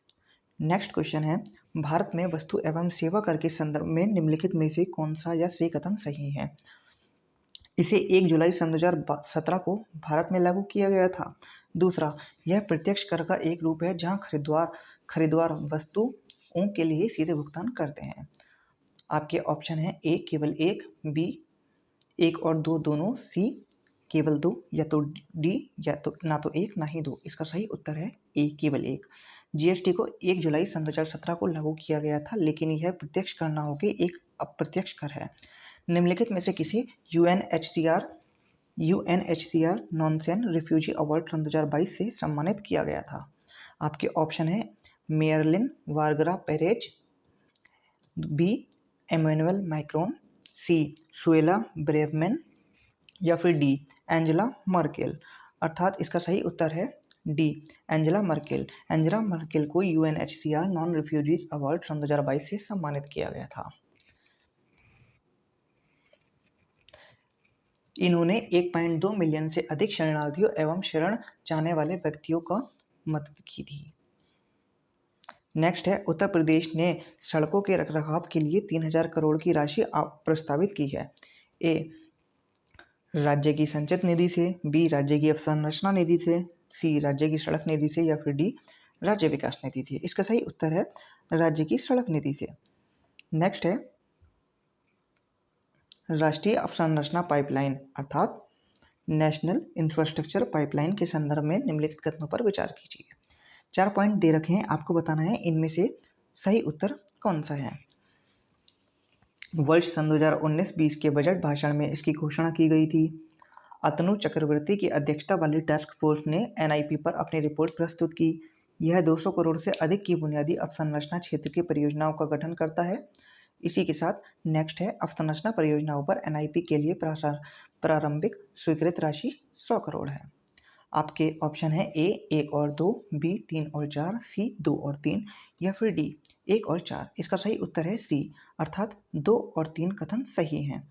नेक्स्ट क्वेश्चन है भारत में वस्तु एवं सेवा कर के संदर्भ में निम्नलिखित में से कौन सा या से कथन सही है? इसे 1 जुलाई सन 2017 को भारत में लागू किया गया था। दूसरा, यह प्रत्यक्ष कर का एक रूप है जहां खरीददार वस्तुओं के लिए सीधे भुगतान करते हैं। आपके ऑप्शन है ए केवल एक, बी 1 और 2 दोनों, सी केवल 2 या तो डी या तो ना तो 1 ना ही 2। इसका सही उत्तर है ए केवल 1। जीएसटी को 1 जुलाई सन 2017 को लागू किया गया था, लेकिन यह प्रत्यक्ष कर न होकर एक अप्रत्यक्ष कर है। निम्नलिखित में से किसी यूएनएचसीआर नॉनसेन रिफ्यूजी अवार्ड सन 2022 से सम्मानित किया गया था। आपके ऑप्शन है मेयरलिन वारगरा पेरेज, बी एमेनुअल मैक्रोन, सी सुएला ब्रेवमैन या फिर डी एंजेला मर्केल। अर्थात इसका सही उत्तर है D Angela Merkel. Angela Merkel को यूएनएचसीआर नॉन रिफ्यूजी अवार्ड सन 2022 से सम्मानित किया गया था। इन्होंने 1.2 मिलियन से अधिक शरणार्थियों एवं शरण चाहने वाले व्यक्तियों का मदद की थी। नेक्स्ट है, उत्तर प्रदेश ने सड़कों के रखरखाव के लिए 3000 करोड़ की राशि प्रस्तावित की है। ए, राज्य की संचित निधि से, बी, राज्य की अवसंरचना निधि से, सी, राज्य की सड़क निधि से, या फिर डी, राज्य विकास निधि से। इसका सही उत्तर है राज्य की सड़क निधि से। नेक्स्ट है, राष्ट्रीय अवसंरचना पाइपलाइन अर्थात नेशनल इंफ्रास्ट्रक्चर पाइपलाइन के संदर्भ में निम्नलिखित कथनों पर विचार कीजिए। 4 पॉइंट दे रखे हैं, आपको बताना है इनमें से सही उत्तर कौन सा है। वर्ष सन 2019-20 के बजट भाषण में इसकी घोषणा की गई थी। अतनु चक्रवर्ती की अध्यक्षता वाली टास्क फोर्स ने एनआईपी पर अपनी रिपोर्ट प्रस्तुत की। यह 200 करोड़ से अधिक की बुनियादी अवसंरचना क्षेत्र की परियोजनाओं का गठन करता है। इसी के साथ नेक्स्ट है, अवसंरचना परियोजनाओं पर एनआईपी के लिए प्रारंभिक स्वीकृत राशि 100 करोड़ है। आपके ऑप्शन है ए 1 और 2, बी 3 और 4, सी 2 और 3, या फिर डी 1 और 4। इसका सही उत्तर है सी अर्थात 2 और 3 कथन सही हैं।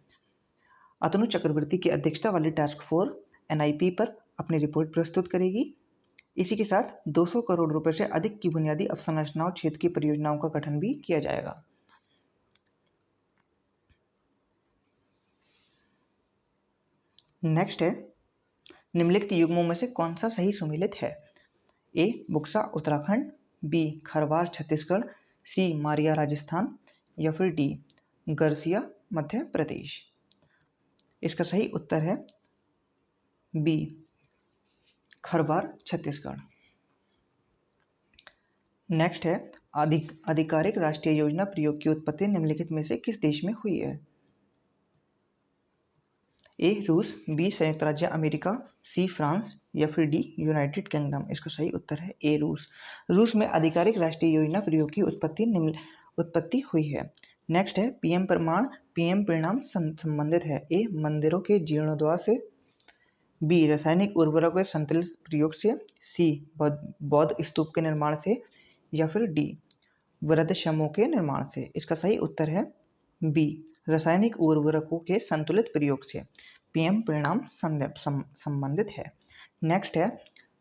अतनु चक्रवर्ती की अध्यक्षता वाली टास्क फोर्स एनआईपी पर अपनी रिपोर्ट प्रस्तुत करेगी। इसी के साथ 200 करोड़ रुपए से अधिक की बुनियादी अवसंरचनाओं क्षेत्र की परियोजनाओं का गठन भी किया जाएगा। नेक्स्ट है, निम्नलिखित युग्मों में से कौन सा सही सुमेलित है। ए बुक्सा उत्तराखंड, बी खरवार छत्तीसगढ़, सी मारिया राजस्थान, या फिर डी गरसिया मध्य प्रदेश। इसका सही उत्तर है बी खरवार छत्तीसगढ़। नेक्स्ट है, आधिकारिक राष्ट्रीय योजना प्रयोग की उत्पत्ति निम्नलिखित में से किस देश में हुई है। ए रूस, बी संयुक्त राज्य अमेरिका, सी फ्रांस, या फिर डी यूनाइटेड किंगडम। इसका सही उत्तर है ए रूस। रूस में आधिकारिक राष्ट्रीय योजना प्रयोग की उत्पत्ति हुई है। नेक्स्ट है, पीएम प्रमाण पीएम परिणाम संबंधित है। ए मंदिरों के जीर्णोद्धार से, बी रासायनिक उर्वरकों के संतुलित प्रयोग से, सी बौद्ध स्तूप के निर्माण से, या फिर डी वृद्धाश्रमों के निर्माण से। इसका सही उत्तर है बी रासायनिक उर्वरकों के संतुलित प्रयोग से पीएम परिणाम संबंधित है। नेक्स्ट है,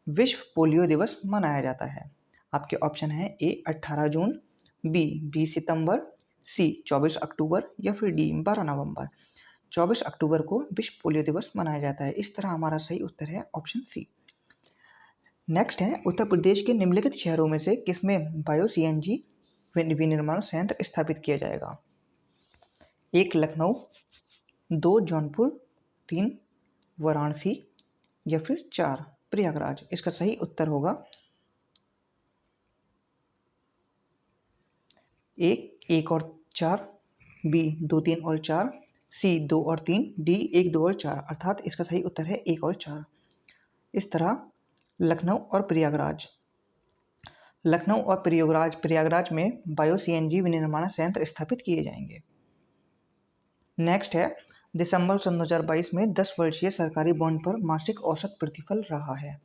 विश्व पोलियो दिवस मनाया जाता है। आपके ऑप्शन है ए 18 जून, बी 20 सितंबर, सी 24 अक्टूबर, या फिर डी 12 नवंबर। 24 अक्टूबर को विश्व पोलियो दिवस मनाया जाता है। इस तरह हमारा सही उत्तर है ऑप्शन सी। नेक्स्ट है, उत्तर प्रदेश के निम्नलिखित शहरों में से किसमें बायो सीएनजी विनिर्माण संयंत्र स्थापित किया जाएगा। 1 लखनऊ, 2 जौनपुर, 3 वाराणसी, या फिर 4 प्रयागराज। इसका सही उत्तर होगा 1 और 4, बी 2, 3 और 4, सी 2 और 3, डी 1, 2 और 4। अर्थात इसका सही उत्तर है 1 और 4। इस तरह लखनऊ और प्रयागराज में बायो सीएनजी विनिर्माण संयंत्र स्थापित किए जाएंगे। नेक्स्ट है, दिसंबर सन 2022 में 10 वर्षीय सरकारी बॉन्ड पर मासिक औसत प्रतिफल रहा है।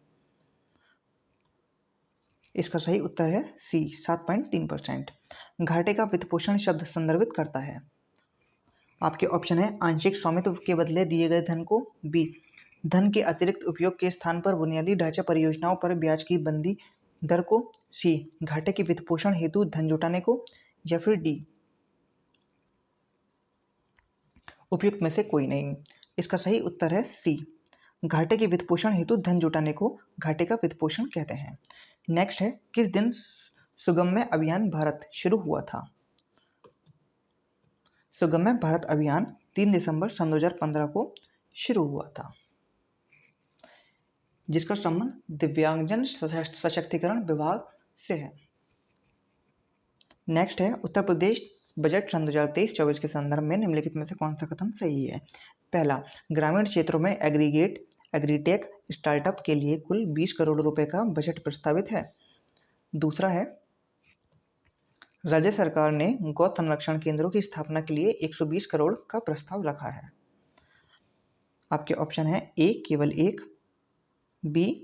इसका सही उत्तर है सी 7.3%। घाटे का वित्तपोषण शब्द संदर्भित करता है। आपके ऑप्शन है, आंशिक स्वामित्व के बदले दिए गए धन को, बी धन के अतिरिक्त उपयोग के स्थान पर बुनियादी ढांचा परियोजनाओं पर ब्याज की बंदी दर को, सी घाटे के वित्तपोषण हेतु धन जुटाने को, या फिर डी उपयुक्त में से कोई नहीं। इसका सही उत्तर है सी घाटे के वित्तपोषण हेतु धन जुटाने को घाटे का वित्तपोषण कहते हैं। नेक्स्ट है, किस दिन सुगम्य अभियान भारत शुरू हुआ था। सुगम्य भारत अभियान 3 दिसंबर सन 2015 को शुरू हुआ था, जिसका संबंध दिव्यांगजन सशक्तिकरण विभाग से है। नेक्स्ट है, उत्तर प्रदेश बजट सन 2023-24 के संदर्भ में निम्नलिखित में से कौन सा कथन सही है। पहला, ग्रामीण क्षेत्रों में एग्रीटेक स्टार्टअप के लिए कुल 20 करोड़ रुपए का बजट प्रस्तावित है। दूसरा है, राज्य सरकार ने गौ संरक्षण केंद्रों की स्थापना के लिए 120 करोड़ का प्रस्ताव रखा है। आपके ऑप्शन है, ए केवल 1, बी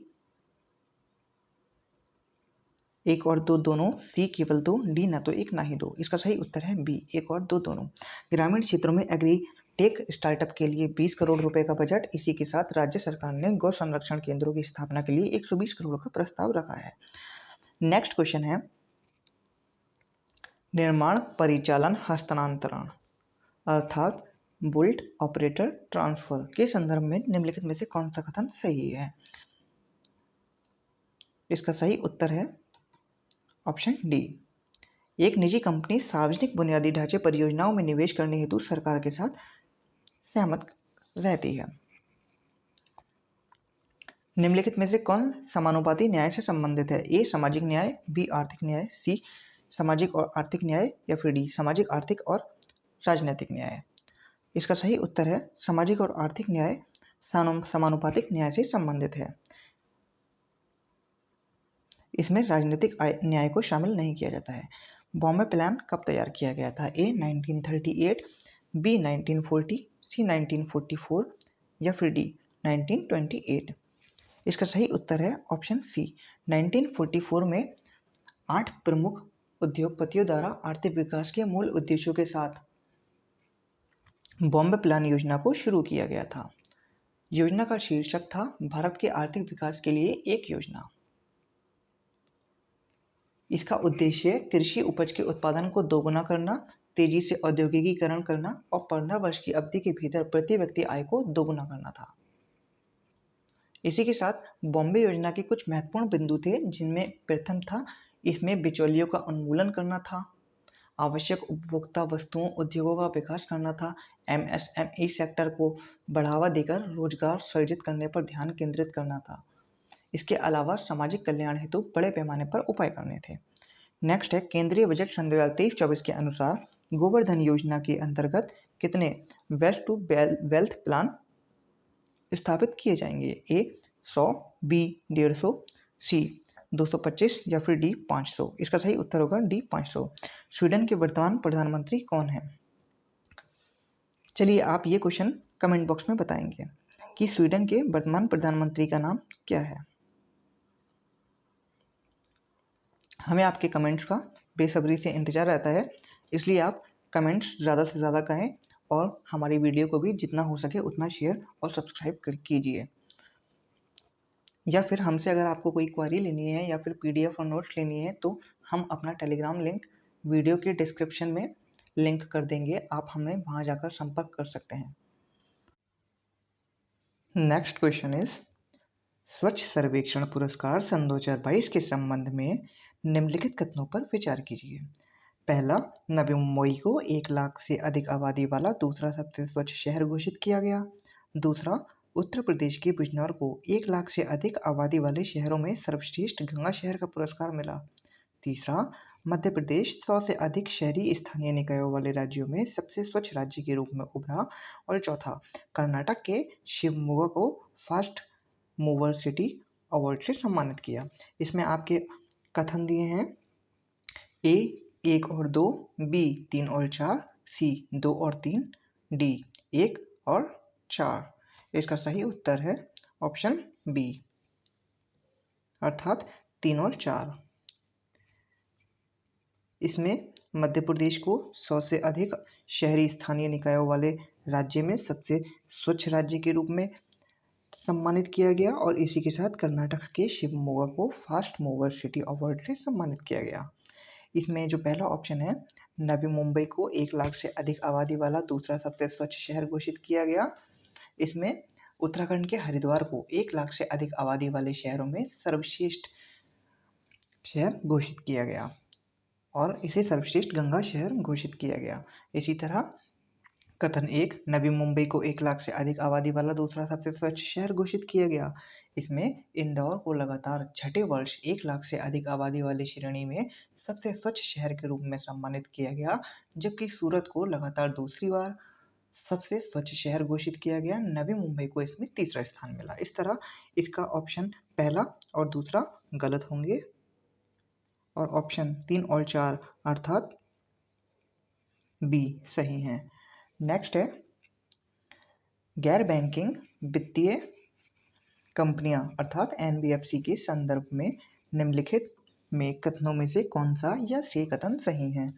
1 और 2 दोनों, सी केवल 2, डी ना तो 1 ना ही 2। इसका सही उत्तर है बी 1 और 2 दोनों। ग्रामीण क्षेत्रों में टेक स्टार्टअप के लिए 20 करोड़ रुपए का बजट। इसी के साथ राज्य सरकार ने गौ संरक्षण केंद्रों की स्थापना के लिए 120 करोड़ का प्रस्ताव रखा है। नेक्स्ट क्वेश्चन है निर्माण परिचालन हस्तांतरण अर्थात बुल्ट ऑपरेटर ट्रांसफर के संदर्भ में निम्नलिखित में से कौन सा कथन सही है? इसका सही उत्तर है ऑप्शन डी। एक निजी कंपनी सार्वजनिक बुनियादी ढांचे परियोजनाओं में निवेश करने हेतु सरकार के साथ सहमत रहती है। निम्नलिखित में से कौन समानुपाती न्याय से संबंधित है? ए सामाजिक न्याय, बी आर्थिक न्याय, सी सामाजिक और आर्थिक न्याय या फिर डी सामाजिक आर्थिक और राजनीतिक न्याय। इसका सही उत्तर है सामाजिक और आर्थिक न्याय समानुपातिक न्याय से संबंधित है। इसमें राजनीतिक न्याय को शामिल नहीं किया जाता है। बॉम्बे प्लान कब तैयार किया गया था? ए 1938, बी 1940, सी 1944 या फिर डी 1928। इसका सही उत्तर है ऑप्शन सी। 1944 में 8 प्रमुख उद्योगपतियों द्वारा आर्थिक विकास के मूल उद्देश्यों के साथ बॉम्बे प्लान योजना को शुरू किया गया था। योजना का शीर्षक था भारत के आर्थिक विकास के लिए एक योजना। इसका उद्देश्य कृषि उपज के उत्पादन को दोगुना करना, तेजी से औद्योगिकीकरण करना और 15 वर्ष की अवधि के भीतर प्रति व्यक्ति आय को दोगुना करना था। इसी के साथ बॉम्बे योजना के कुछ महत्वपूर्ण बिंदु थे, जिनमें प्रथम था इसमें बिचौलियों का उन्मूलन करना था, आवश्यक उपभोक्ता वस्तुओं उद्योगों का विकास करना था, एमएसएमई सेक्टर को बढ़ावा देकर रोजगार सृजित करने पर ध्यान केंद्रित करना था। इसके अलावा सामाजिक कल्याण हेतु बड़े पैमाने पर उपाय करने थे। नेक्स्ट है केंद्रीय बजट सन 2023-24 के अनुसार गोवर्धन योजना के अंतर्गत कितने वेस्ट टू वेल्थ प्लान स्थापित किए जाएंगे? ए 100, बी 150, सी 225 या फिर डी 500। इसका सही उत्तर होगा डी 500। स्वीडन के वर्तमान प्रधानमंत्री कौन है? चलिए आप ये क्वेश्चन कमेंट बॉक्स में बताएंगे कि स्वीडन के वर्तमान प्रधानमंत्री का नाम क्या है। हमें आपके कमेंट्स का बेसब्री से इंतजार रहता है, इसलिए आप कमेंट्स ज़्यादा से ज़्यादा करें और हमारी वीडियो को भी जितना हो सके उतना शेयर और सब्सक्राइब कीजिए। या फिर हमसे अगर आपको कोई क्वेरी लेनी है या फिर पीडीएफ और नोट्स लेनी है तो हम अपना टेलीग्राम लिंक वीडियो के डिस्क्रिप्शन में लिंक कर देंगे, आप हमें वहाँ जाकर संपर्क कर सकते हैं। नेक्स्ट क्वेश्चन इज स्वच्छ सर्वेक्षण पुरस्कार सन 2022 के संबंध में निम्नलिखित कथनों पर विचार कीजिए। पहला, नवी मुंबई को 1 लाख से अधिक आबादी वाला दूसरा सबसे स्वच्छ शहर घोषित किया गया। दूसरा, उत्तर प्रदेश के बिजनौर को 1 लाख से अधिक आबादी वाले शहरों में सर्वश्रेष्ठ गंगा शहर का पुरस्कार मिला। तीसरा, मध्य प्रदेश 100 से अधिक शहरी स्थानीय निकायों वाले राज्यों में सबसे स्वच्छ राज्य के रूप में उभरा। और चौथा, कर्नाटक के शिवमोगा को फास्ट मूवर सिटी अवार्ड से सम्मानित किया। इसमें आपके कथन दिए हैं ए 1 और 2, बी 3 और 4, सी 2 और 3, डी 1 और 4। इसका सही उत्तर है ऑप्शन बी अर्थात 3 और 4। इसमें मध्य प्रदेश को 100 से अधिक शहरी स्थानीय निकायों वाले राज्य में सबसे स्वच्छ राज्य के रूप में सम्मानित किया गया और इसी के साथ कर्नाटक के शिवमोगा को फास्ट मूवर सिटी अवार्ड से सम्मानित किया गया। इसमें जो पहला ऑप्शन है नवी मुंबई को 1 लाख से अधिक आबादी वाला दूसरा सबसे स्वच्छ शहर घोषित किया गया। इसमें उत्तराखंड के हरिद्वार को 1 लाख से अधिक आबादी वाले शहरों में सर्वश्रेष्ठ शहर घोषित किया गया और इसे सर्वश्रेष्ठ गंगा शहर घोषित किया गया। इसी तरह कथन 1, नवी मुंबई को 1 लाख से अधिक आबादी वाला दूसरा सबसे स्वच्छ शहर घोषित किया गया। इसमें इंदौर को लगातार छठे वर्ष 1 लाख से अधिक आबादी वाली श्रेणी में सबसे स्वच्छ शहर के रूप में सम्मानित किया गया, जबकि सूरत को लगातार दूसरी बार सबसे स्वच्छ शहर घोषित किया गया। नवी मुंबई को इसमें तीसरा स्थान मिला। इस तरह इसका ऑप्शन पहला और दूसरा गलत होंगे और ऑप्शन 3 और 4 अर्थात बी सही हैं। नेक्स्ट है गैर बैंकिंग वित्तीय कंपनियां अर्थात एनबीएफसी के संदर्भ में निम्नलिखित में कथनों में से कौन सा या से कथन सही है?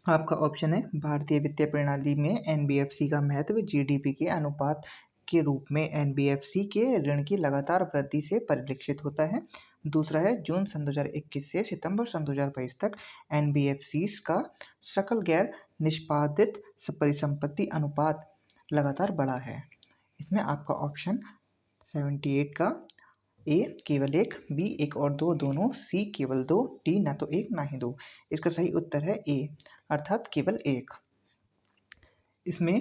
आपका ऑप्शन है भारतीय वित्तीय प्रणाली में एनबीएफसी का महत्व जीडीपी के अनुपात के रूप में एनबीएफसी के ऋण की लगातार वृद्धि से परिलक्षित होता है। दूसरा है जून सन 2021 से सितंबर सन 2022 तक एनबीएफसी का सकल गैर निष्पादित परिसंपत्ति अनुपात लगातार बढ़ा है। इसमें आपका ऑप्शन 78 का ए केवल एक, बी एक और दो दोनों, सी केवल दो, डी ना तो एक ना ही दो। इसका सही उत्तर है ए अर्थात केवल एक। इसमें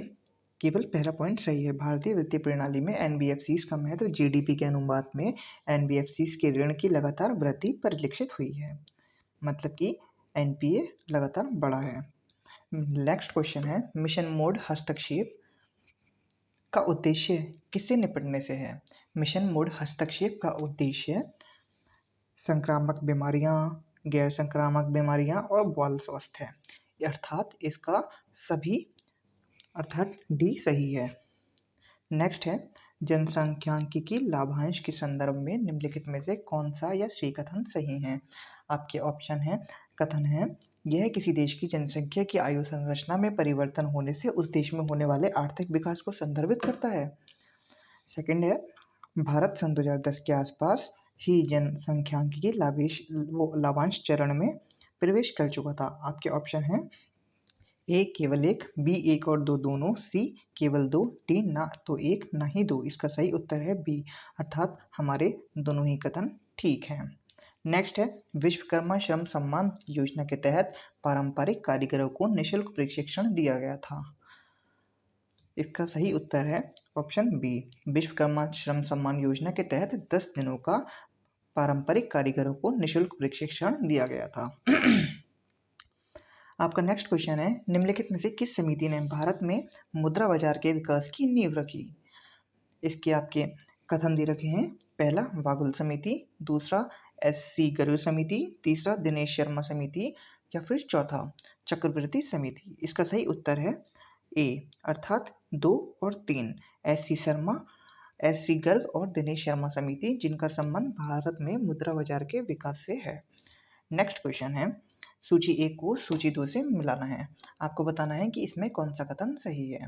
केवल पहला पॉइंट सही है। भारतीय वित्तीय प्रणाली में एनबीएफसीज का महत्व जीडीपी के अनुपात में एनबीएफसीज के ऋण की लगातार वृद्धि परिलक्षित हुई है, मतलब कि एनपीए लगातार बढ़ा है। नेक्स्ट क्वेश्चन है मिशन मोड हस्तक्षेप का उद्देश्य किससे निपटने से है। मिशन मोड हस्तक्षेप का उद्देश्य संक्रामक बीमारियां, गैर संक्रामक बीमारियां और बाल स्वास्थ्य है, अर्थात इसका सभी अर्थात डी सही है। नेक्स्ट है जनसांख्यिकी लाभांश के संदर्भ में निम्नलिखित में से कौन सा या सी कथन सही है। आपके ऑप्शन है कथन है यह किसी देश की जनसंख्या की आयु संरचना में परिवर्तन होने से उस देश में होने वाले आर्थिक विकास को संदर्भित करता है। सेकंड है भारत सन 2010 के आसपास ही जनसंख्यिकी लाभांश चरण में प्रवेश कर चुका था। आपके ऑप्शन है ए केवल एक, बी एक और दो दोनों, सी केवल दो, डी ना तो एक ना ही दो। इसका सही उत्तर है बी अर्थात हमारे दोनों ही कथन ठीक हैं। नेक्स्ट है विश्वकर्मा श्रम सम्मान योजना के तहत पारंपरिक कारीगरों को निःशुल्क प्रशिक्षण दिया गया था। इसका सही उत्तर है ऑप्शन बी विश्वकर्मा श्रम सम्मान योजना के तहत 10 दिनों का पारंपरिक कारीगरों को निःशुल्क प्रशिक्षण दिया गया था। आपका नेक्स्ट क्वेश्चन है निम्नलिखित में से किस समिति ने भारत में मुद्रा बाजार के विकास की नींव रखी। इसके आपके कथन दे रखे हैं। पहला वागुल समिति, दूसरा एससी गर्ग समिति, तीसरा दिनेश शर्मा समिति या फिर चौथा चक्रवर्ती समिति। इसका सही उत्तर है ए अर्थात 2 और 3 एससी शर्मा, एससी गर्ग और दिनेश शर्मा समिति, जिनका संबंध भारत में मुद्रा बाजार के विकास से है। नेक्स्ट क्वेश्चन है सूची 1 को सूची 2 से मिलाना है। आपको बताना है कि इसमें कौन सा कथन सही है।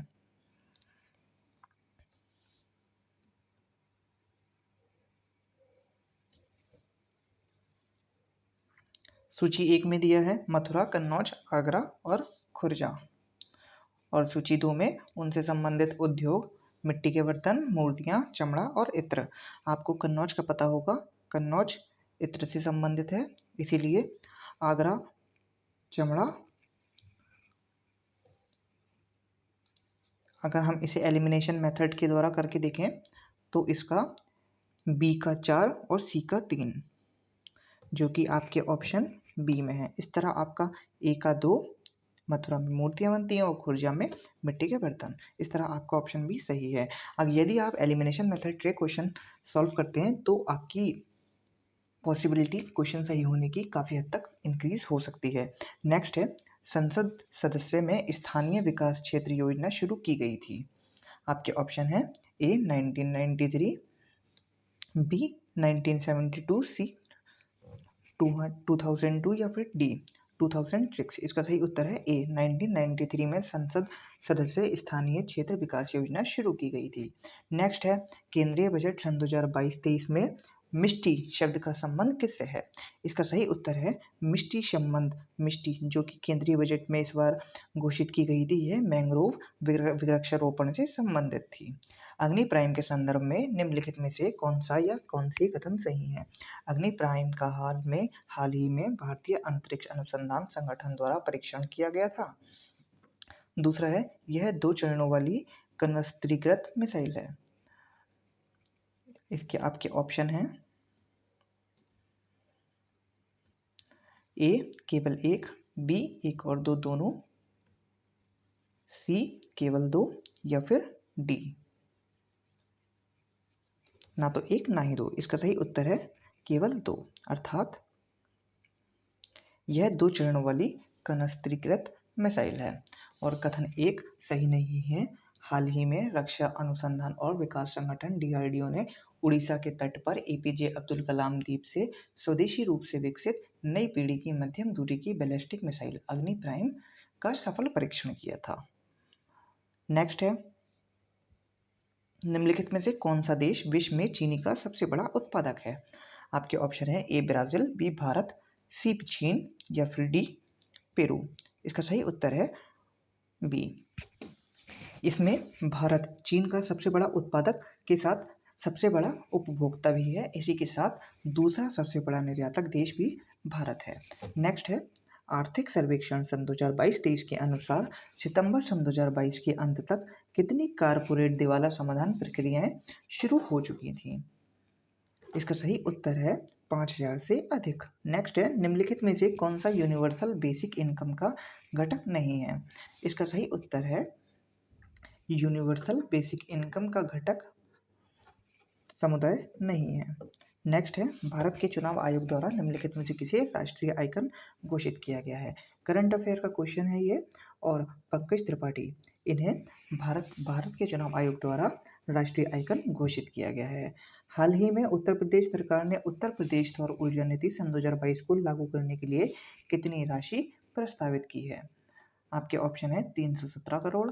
सूची 1 में दिया है मथुरा, कन्नौज, आगरा और खुर्जा, और सूची 2 में उनसे संबंधित उद्योग मिट्टी के बर्तन, मूर्तियां, चमड़ा और इत्र। आपको कन्नौज का पता होगा, कन्नौज इत्र से संबंधित है, इसीलिए आगरा चमड़ा। अगर हम इसे एलिमिनेशन मेथड के द्वारा करके देखें तो इसका बी का 4 और सी का 3 जो कि आपके ऑप्शन बी में है। इस तरह आपका ए का 2 मथुरा में मूर्तियां बनती हैं और खुर्जा में मिट्टी के बर्तन। इस तरह आपका ऑप्शन भी सही है। अब यदि आप एलिमिनेशन मेथड से क्वेश्चन सॉल्व करते हैं तो आपकी पॉसिबिलिटी क्वेश्चन सही होने की काफ़ी हद तक इंक्रीज हो सकती है। नेक्स्ट है संसद सदस्य में स्थानीय विकास क्षेत्र योजना शुरू की गई थी। आपके ऑप्शन है ए 1993, बी 1972, सी 2002 या फिर डी 2006। इसका सही उत्तर है ए 1993 में संसद सदस्य स्थानीय क्षेत्र विकास योजना शुरू की गई थी। नेक्स्ट है केंद्रीय बजट सन 2022-23 में मिष्टी शब्द का संबंध किससे है। इसका सही उत्तर है मिष्टी संबंध, मिष्टी जो कि केंद्रीय बजट में इस बार घोषित की गई थी, यह मैंग्रोव वृक्षारोपण से संबंधित थी। अग्नि प्राइम के संदर्भ में निम्नलिखित में से कौन सा या कौन सी कथन सही है। अग्नि प्राइम का हाल ही में भारतीय अंतरिक्ष अनुसंधान संगठन द्वारा परीक्षण किया गया था। दूसरा है यह 2 चरणों वाली कनस्त्रीकृत मिसाइल है। इसके आपके ऑप्शन हैं ए केवल एक, बी एक और दो दोनों, सी केवल 2 या फिर डी ना तो एक ना ही 2। इसका सही उत्तर है केवल 2 अर्थात यह 2 चरणों वाली कनस्त्रीकृत मिसाइल है। और कथन 1 सही नहीं है। हाल ही में रक्षा अनुसंधान और विकास संगठन डीआरडीओ ने उड़ीसा के तट पर एपीजे अब्दुल कलाम द्वीप से स्वदेशी रूप से विकसित नई पीढ़ी की मध्यम दूरी की बैलिस्टिक मिसाइल अग्नि प्राइम का सफल परीक्षण किया था। नेक्स्ट है, निम्नलिखित में से कौन सा देश विश्व में चीनी का सबसे बड़ा उत्पादक है? आपके ऑप्शन है ए ब्राज़ील, बी भारत, सी चीन या फिर डी पेरू। इसका सही उत्तर है बी। इसमें भारत चीन का सबसे बड़ा उत्पादक के साथ सबसे बड़ा उपभोक्ता भी है। इसी के साथ दूसरा सबसे बड़ा निर्यातक देश भी भारत है। नेक्स्ट है, आर्थिक सर्वेक्षण सन 2022-23 के अनुसार सितंबर सन 2022 के अंत तक कितनी कारपोरेट दिवाला समाधान प्रक्रियाएं शुरू हो चुकी थीं? इसका सही उत्तर है 5000 से अधिक। नेक्स्ट है, निम्नलिखित में से कौन सा यूनिवर्सल बेसिक इनकम का घटक नहीं है? इसका सही उत्तर है यूनिवर्सल बेसिक इनकम का घटक समुदाय नहीं है। नेक्स्ट है, भारत के चुनाव आयोग द्वारा निम्नलिखित में से किसे राष्ट्रीय आइकन घोषित किया गया है? करंट अफेयर का क्वेश्चन है ये, और पंकज त्रिपाठी इन्हें भारत के चुनाव आयोग द्वारा राष्ट्रीय आइकन घोषित किया गया है। हाल ही में उत्तर प्रदेश सरकार ने उत्तर प्रदेश सौर ऊर्जा नीति सन 2022 को लागू करने के लिए कितनी राशि प्रस्तावित की है? आपके ऑप्शन है 317 करोड़,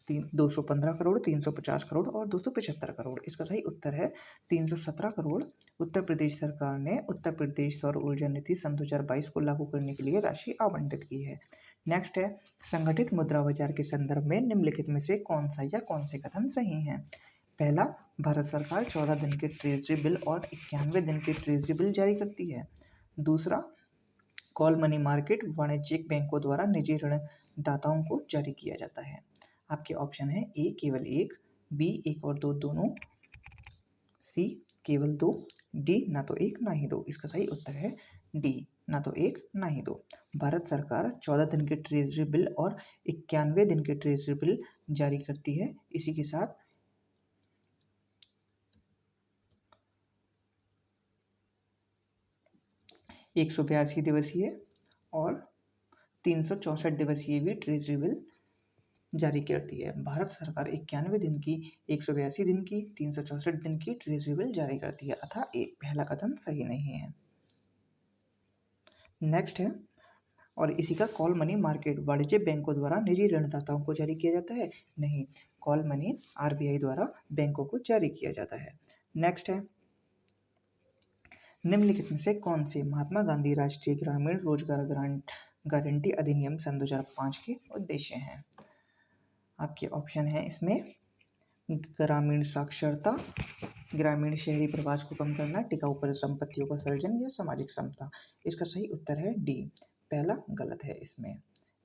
215 करोड़, 350 करोड़ और 275 करोड़। इसका सही उत्तर है 317 करोड़। उत्तर प्रदेश सरकार ने उत्तर प्रदेश सौर ऊर्जा नीति सन 2022 को लागू करने के लिए राशि आवंटित की है। नेक्स्ट है, संगठित मुद्रा बाजार के संदर्भ में निम्नलिखित में से कौन सा या कौन से कथन सही हैं? पहला, भारत सरकार 14 दिन के ट्रेजरी बिल और 91 दिन के ट्रेजरी बिल जारी करती है। दूसरा, कॉल मनी मार्केट वाणिज्यिक बैंकों द्वारा निजी ऋण दाताओं को जारी किया जाता है। आपके ऑप्शन है ए केवल एक, बी एक और दो दोनों, सी केवल दो, डी ना तो एक ना ही दो। इसका सही उत्तर है डी, ना तो एक ना ही दो। भारत सरकार 14 दिन के ट्रेजरी बिल और 91 दिन के ट्रेजरी बिल जारी करती है। इसी के साथ 182 दिवसीय और 364 दिवसीय भी ट्रेजरी बिल जारी करती है। भारत सरकार 91 दिन की, 182 दिन की, 364 दिन की ट्रेजरी बिल जारी करती है, अतः एक पहला कथन सही नहीं है। नेक्स्ट है, और इसी का कॉल मनी मार्केट वाणिज्यिक बैंकों द्वारा निजी ऋणदाताओं को जारी किया जाता है? नहीं, कॉल मनी आरबीआई द्वारा बैंकों को जारी किया जाता है। नेक्स्ट है, निम्नलिखित में से कौन से महात्मा गांधी राष्ट्रीय ग्रामीण रोजगार गारंटी अधिनियम सन 2005 के उद्देश्य हैं? आपके ऑप्शन है इसमें ग्रामीण साक्षरता, ग्रामीण शहरी प्रवास को कम करना, टिकाऊ परिसंपत्तियों का सर्जन या सामाजिक समता। इसका सही उत्तर है डी, पहला गलत है इसमें।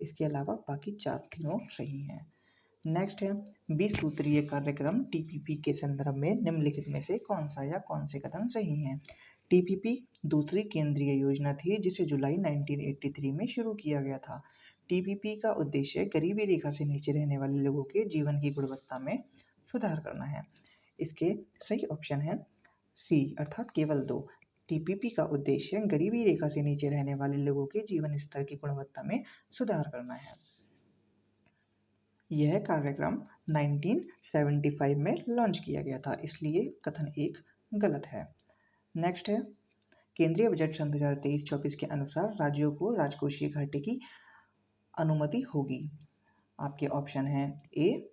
इसके अलावा बाकी तीनों सही हैं। नेक्स्ट है, 20 सूत्रीय कार्यक्रम टीपीपी के संदर्भ में निम्नलिखित में से कौन सा या कौन से कथन सही हैं? टीपीपी दूसरी केंद्रीय योजना थी जिसे जुलाई 1983 में शुरू किया गया था। टीपीपी का उद्देश्य गरीबी रेखा से नीचे रहने वाले लोगों के जीवन की गुणवत्ता में सुधार करना है। इसके सही ऑप्शन है सी, अर्थात केवल दो। टीपीपी का उद्देश्य गरीबी रेखा से नीचे रहने वाले लोगों के जीवन स्तर की गुणवत्ता में सुधार करना है। यह कार्यक्रम 1975 में लॉन्च किया गया था, इसलिए कथन एक गलत है। नेक्स्ट है, केंद्रीय बजट सन 2023-24 के अनुसार राज्यों को राजकोषीय घाटे की अनुमति होगी। आपके ऑप्शन है ए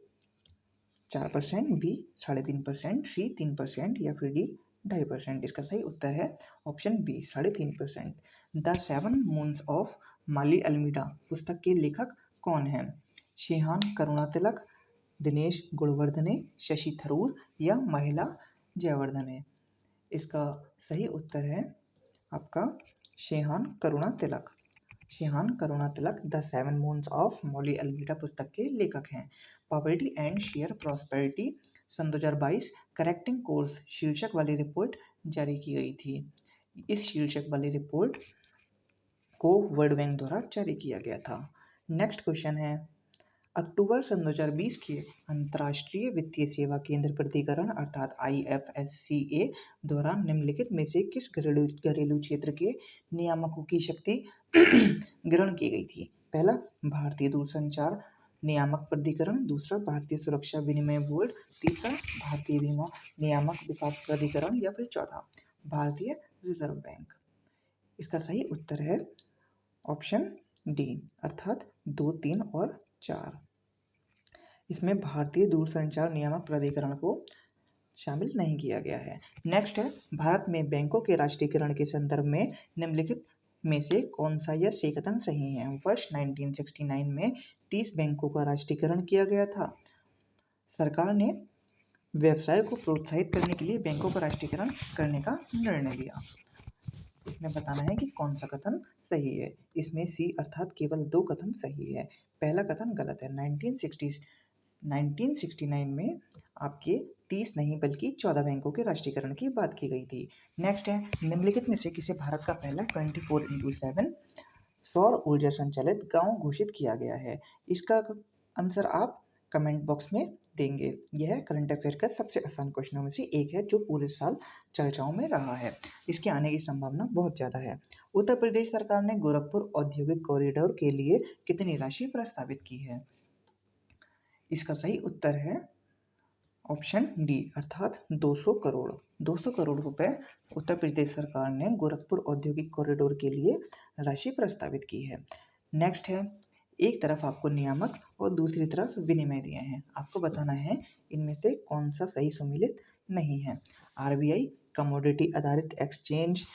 4%, बी 3.5%, सी 3% या फिर डी 2.5%। इसका सही उत्तर है option B 3.5%। The 7 moons of Maali Almeida पुस्तक के लेखक कौन हैं? शेहान करुणा तिलक, दिनेश गुणवर्धने, शशि थरूर या महिला जयवर्धने। इसका सही उत्तर है आपका Shehan Karunatilaka. Shehan Karunatilaka the 7 moons of Maali Almeida पुस्तक के लेखक हैं। पॉवर्टी एंड शेयर प्रॉस्पेरिटी सन 2022 करेक्टिंग कोर्स शीर्षक वाली रिपोर्ट जारी की गई थी। इस शीर्षक वाली रिपोर्ट को वर्ल्ड बैंक द्वारा जारी किया गया था। नेक्स्ट क्वेश्चन है, अक्टूबर सन 2020 के अंतर्राष्ट्रीय वित्तीय सेवा केंद्र प्राधिकरण अर्थात IFSCA द्वारा निम्नलिखित में से किस घरेलू क्षेत्र के नियामकों की शक्ति ग्रहण की गई थी? पहला, भारतीय दूरसंचार नियामक प्राधिकरण, दूसरा भारतीय सुरक्षा विनिमय बोर्ड, तीसरा भारतीय बीमा नियामक विकास प्राधिकरण या फिर चौथा भारतीय रिजर्व बैंक। इसका सही उत्तर है ऑप्शन डी अर्थात 2, 3 और 4। इसमें भारतीय दूरसंचार नियामक प्राधिकरण को शामिल नहीं किया गया है। नेक्स्ट है, भारत में बैंकों के राष्ट्रीयकरण के संदर्भ में निम्नलिखित में से कौन सा या से कथन सही है। वर्ष 1969 में 30 बैंकों का राष्ट्रीयकरण किया गया था। सरकार ने व्यवसाय को प्रोत्साहित करने के लिए बैंकों का राष्ट्रीयकरण करने का निर्णय लिया। इसमें बताना है कि कौन सा कथन सही है। इसमें सी अर्थात केवल 2 कथन सही है। पहला कथन गलत है। 1969 में आपके 30 नहीं बल्कि 14 बैंकों के राष्ट्रीयकरण की बात की गई थी। नेक्स्ट है, निम्नलिखित में से किसे भारत का पहला 24x7 सौर ऊर्जा संचालित गांव घोषित किया गया है। इसका आंसर आप कमेंट बॉक्स में देंगे। यह करंट अफेयर का सबसे आसान क्वेश्चनों में से एक है जो पूरे साल चर्चाओं में रहा है। इसके आने की संभावना बहुत ज़्यादा है। उत्तर प्रदेश सरकार ने गोरखपुर औद्योगिक कॉरिडोर के लिए कितनी राशि प्रस्तावित की है। इसका सही उत्तर है ऑप्शन डी अर्थात 200 करोड़। 200 करोड़ रुपए उत्तर प्रदेश सरकार ने गोरखपुर औद्योगिक कॉरिडोर के लिए राशि प्रस्तावित की है। नेक्स्ट है, एक तरफ आपको नियामक और दूसरी तरफ विनिमय दिए हैं। आपको बताना है इनमें से कौन सा सही सम्मिलित नहीं है। आरबीआई कमोडिटी आधारित एक्सचेंज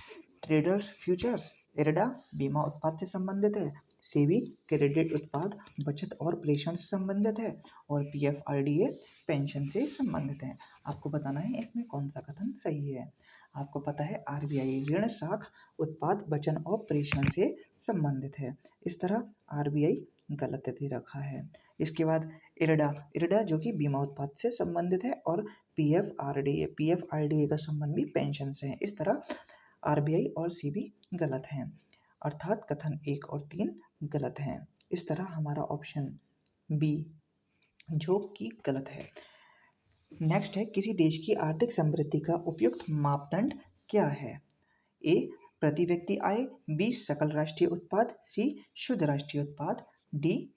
ट्रेडर्स फ्यूचर्स, इरडा बीमा उत्पाद से संबंधित है, सेबी क्रेडिट उत्पाद बचत और प्रेषण से संबंधित है और पीएफआरडीए पेंशन से संबंधित है। आपको बताना है इसमें कौन सा कथन सही है। आपको पता है आरबीआई ऋण साख उत्पाद बचन और प्रेषण से संबंधित है। इस तरह आरबीआई गलत दे रखा है। इसके बाद इरडा जो कि बीमा उत्पाद से संबंधित है और पीएफआरडीए का संबंध भी पेंशन से है। इस तरह आरबीआई और सीबी गलत हैं, अर्थात कथन 1 और 3 गलत हैं। इस तरह हमारा ऑप्शन बी जो कि गलत है। नेक्स्ट है, किसी देश की आर्थिक समृद्धि का उपयुक्त मापदंड क्या है। ए प्रति व्यक्ति आय, बी सकल राष्ट्रीय उत्पाद, सी शुद्ध राष्ट्रीय उत्पाद, डी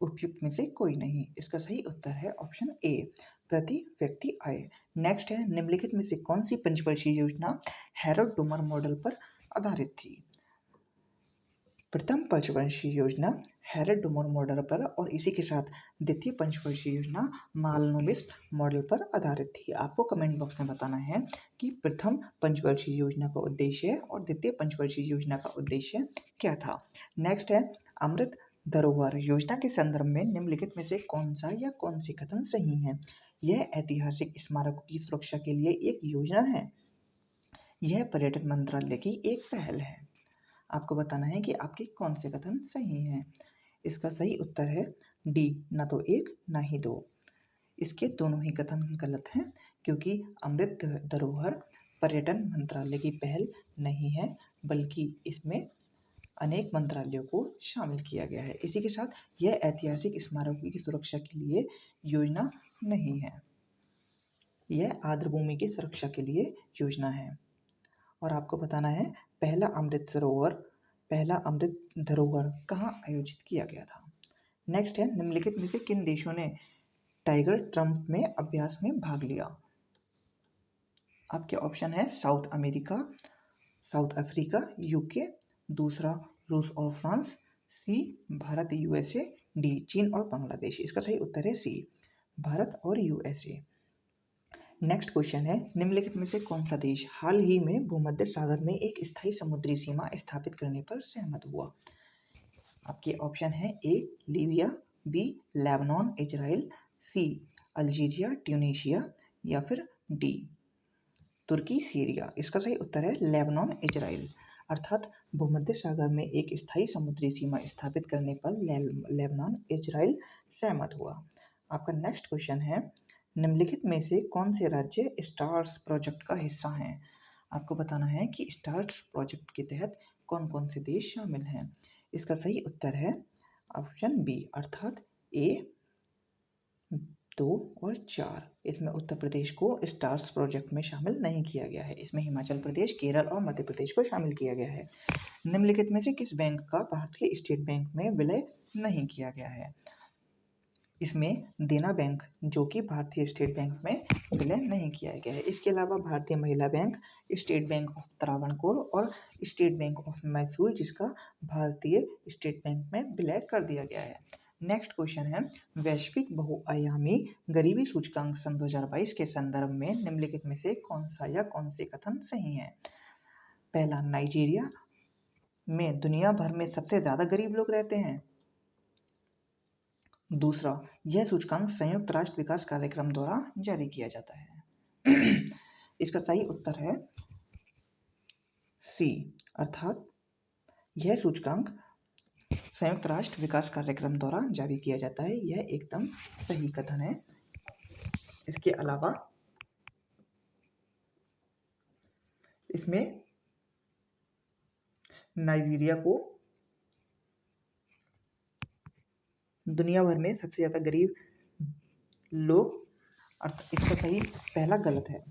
उपयुक्त में से कोई नहीं। इसका सही उत्तर है ऑप्शन ए प्रति व्यक्ति आय। नेक्स्ट है, निम्नलिखित में से कौन सी पंचवर्षीय योजना हैरोल्ड डोमर मॉडल पर आधारित थी। प्रथम पंचवर्षीय योजना हैरोल्ड डोमर मॉडल पर और इसी के साथ द्वितीय पंचवर्षीय योजना मालनोबिस मॉडल पर आधारित थी। आपको कमेंट बॉक्स में बताना है कि प्रथम पंचवर्षीय योजना का उद्देश्य और द्वितीय पंचवर्षीय योजना का उद्देश्य क्या था। नेक्स्ट है, अमृत धरोहर योजना के संदर्भ में निम्नलिखित में से कौन सा या कौन सी कथन सही है। यह ऐतिहासिक स्मारकों की सुरक्षा के लिए एक योजना है। यह पर्यटन मंत्रालय की एक पहल है। आपको बताना है कि आपके कौन से कथन सही हैं। इसका सही उत्तर है डी ना तो 1 ना ही 2। इसके दोनों ही कथन गलत हैं क्योंकि अमृत धरोहर पर्यटन मंत्रालय की पहल नहीं है बल्कि इसमें अनेक मंत्रालयों को शामिल किया गया है। इसी के साथ यह ऐतिहासिक स्मारकों की सुरक्षा के लिए योजना नहीं है, यह आर्द्रभूमि की सुरक्षा के लिए योजना है। और आपको बताना है पहला अमृत धरोहर कहाँ आयोजित किया गया था। नेक्स्ट है, निम्नलिखित में से किन देशों ने टाइगर ट्रम्प में अभ्यास में भाग लिया। आपके ऑप्शन है south America, south Africa, UK, दूसरा रूस और फ्रांस, सी भारत यूएसए, डी चीन और बांग्लादेश। इसका सही उत्तर है सी भारत और यूएसए। नेक्स्ट क्वेश्चन है, निम्नलिखित में से कौन सा देश हाल ही में भूमध्य सागर में एक स्थायी समुद्री सीमा स्थापित करने पर सहमत हुआ। आपके ऑप्शन है ए लीबिया, बी लेबनान इजराइल, सी अल्जीरिया ट्यूनीशिया या फिर डी तुर्की सीरिया। इसका सही उत्तर है लेबनान इजराइल, अर्थात भूमध्य सागर में एक स्थायी समुद्री सीमा स्थापित करने पर लेबनान इजराइल सहमत हुआ। आपका नेक्स्ट क्वेश्चन है, निम्नलिखित में से कौन से राज्य स्टार्स प्रोजेक्ट का हिस्सा हैं। आपको बताना है कि स्टार्स प्रोजेक्ट के तहत कौन कौन से देश शामिल हैं। इसका सही उत्तर है ऑप्शन बी अर्थात ए 2 और 4। इसमें उत्तर प्रदेश को स्टार्स प्रोजेक्ट में शामिल नहीं किया गया है। इसमें हिमाचल प्रदेश, केरल और मध्य प्रदेश को शामिल किया गया है। निम्नलिखित में से किस बैंक का भारतीय स्टेट बैंक में विलय नहीं किया गया है। इसमें देना बैंक जो कि भारतीय स्टेट बैंक में विलय नहीं किया गया है। इसके अलावा भारतीय महिला bank, state bank of Travancore और स्टेट बैंक ऑफ मैसूर जिसका भारतीय स्टेट बैंक में विलय कर दिया गया है। नेक्स्ट क्वेश्चन है, वैश्विक बहुआयामी गरीबी सूचकांक सन 2022 के संदर्भ में निम्नलिखित में से कौन सा या कौन से कथन सही है? पहला, नाइजीरिया में दुनिया भर में सबसे ज्यादा गरीब लोग रहते हैं। दूसरा, यह सूचकांक संयुक्त राष्ट्र विकास कार्यक्रम द्वारा जारी किया जाता है। इसका सही उत्तर है सी, अर्थात यह सूचकांक संयुक्त राष्ट्र विकास कार्यक्रम द्वारा जारी किया जाता है। यह एकदम सही कथन है। इसके अलावा इसमें नाइजीरिया को दुनिया भर में सबसे ज़्यादा गरीब लोग, इसका सही पहला गलत है,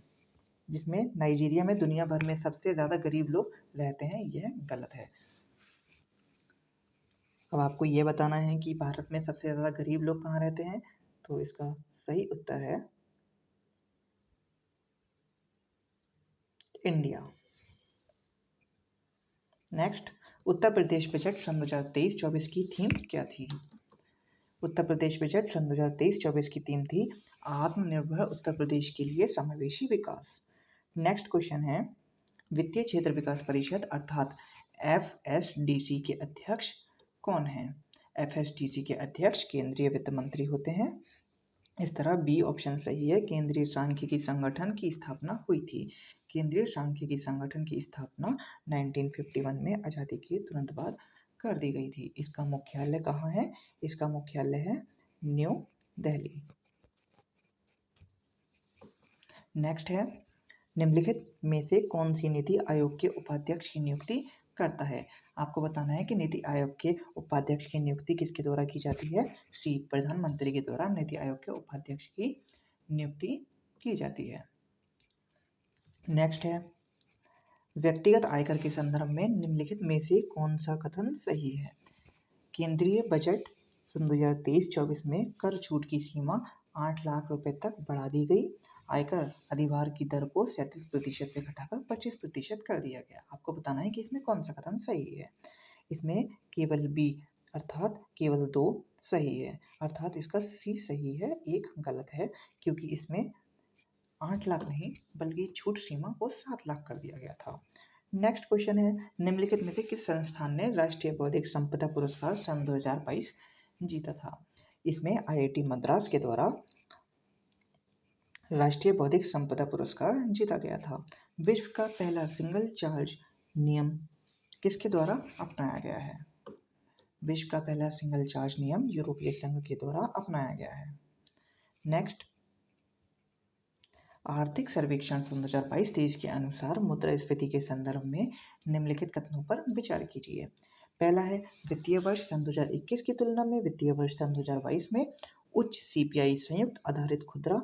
जिसमें नाइजीरिया में दुनिया भर में सबसे ज़्यादा गरीब लोग रहते हैं, यह गलत है। अब आपको ये बताना है कि भारत में सबसे ज़्यादा गरीब लोग कहाँ रहते हैं, तो इसका सही उत्तर है India. Next, Uttar Pradesh budget सन 2023-24 की थीम क्या थी? उत्तर प्रदेश बजट सन 2023-24 की थीम थी आत्मनिर्भर उत्तर प्रदेश के लिए समावेशी विकास। नेक्स्ट क्वेश्चन है, वित्तीय क्षेत्र विकास परिषद अर्थात FSDC के अध्यक्ष कौन हैं? FSDC के अध्यक्ष केंद्रीय वित्त मंत्री होते हैं। इस तरह बी ऑप्शन सही है, केंद्रीय सांख्यिकी संगठन की स्थापना हुई थी। केंद्रीय सांख्यिकी संगठन की स्थापना 1951 में आज़ादी के तुरंत बाद कर दी गई थी। इसका मुख्यालय कहाँ है? इसका मुख्यालय है न्यू दिल्ली। नेक्स्ट है, निम्नलिखित में से कौन सी नीति आयोग के उपाध्यक्ष की नियुक्ति करता है? आपको बताना है कि नीति आयोग के उपाध्यक्ष की नियुक्ति किसके द्वारा की जाती है? सी, प्रधानमंत्री के द्वारा नीति आयोग के उपाध्यक्ष की नियुक्ति की जाती है। नेक्स्ट है, व्यक्तिगत आयकर के संदर्भ में निम्नलिखित में से कौन सा कथन सही है? केंद्रीय बजट सन 2023-24 में कर छूट की सीमा 8 लाख रुपए तक बढ़ा दी गई। आयकर अधिभार की दर को 37% से घटाकर 25% कर दिया गया। आपको बताना है कि इसमें कौन सा कथन सही है। इसमें केवल बी अर्थात केवल 2 सही है, अर्थात इसका सी सही है, एक गलत है, क्योंकि इसमें 8 लाख नहीं बल्कि छूट सीमा को 7 लाख कर दिया गया था। नेक्स्ट क्वेश्चन है, निम्नलिखित में से किस संस्थान ने राष्ट्रीय बौद्धिक संपदा पुरस्कार सन 2022 जीता था? इसमें IIT मद्रास के द्वारा राष्ट्रीय बौद्धिक संपदा पुरस्कार जीता गया था। विश्व का पहला सिंगल चार्ज नियम किसके द्वारा अपनाया गया है? विश्व का पहला सिंगल चार्ज नियम यूरोपीय संघ के द्वारा अपनाया गया है। नेक्स्ट, आर्थिक सर्वेक्षण 2022-23 के अनुसार मुद्रास्फीति के संदर्भ में निम्नलिखित कथनों पर विचार कीजिए। पहला है, वित्तीय वर्ष सन 2021 की तुलना में वित्तीय वर्ष सन 2022 में उच्च CPI संयुक्त आधारित खुदरा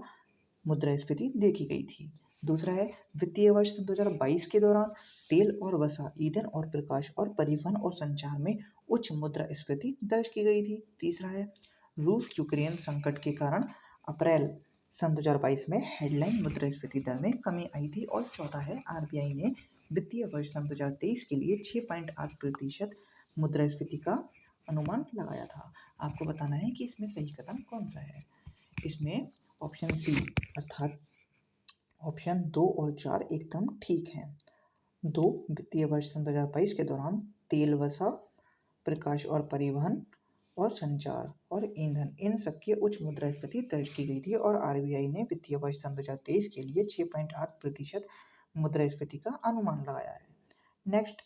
मुद्रास्फीति देखी गई थी। दूसरा है, वित्तीय वर्ष 2022 के दौरान तेल और वसा, ईंधन और प्रकाश और परिवहन और संचार में उच्च मुद्रास्फीति दर्ज की गई थी। तीसरा है, रूस यूक्रेन संकट के कारण अप्रैल सन 2022 में हेडलाइन मुद्रास्फीति दर में कमी आई थी। और चौथा है, RBI ने वित्तीय वर्ष सन 2023 के लिए 6.8% मुद्रास्फीति का अनुमान लगाया था। आपको बताना है कि इसमें सही कथन कौन सा है। इसमें ऑप्शन सी अर्थात ऑप्शन 2 और 4 एकदम ठीक हैं। 2, वित्तीय वर्ष सन 2022 के दौरान तेल, वसा, प्रकाश और परिवहन और संचार और ईंधन, इन सबकी उच्च मुद्रास्फीति दर्ज की गई थी और RBI ने वित्तीय वर्ष सन 2023 के लिए 6.8% मुद्रास्फीति का अनुमान लगाया है। नेक्स्ट,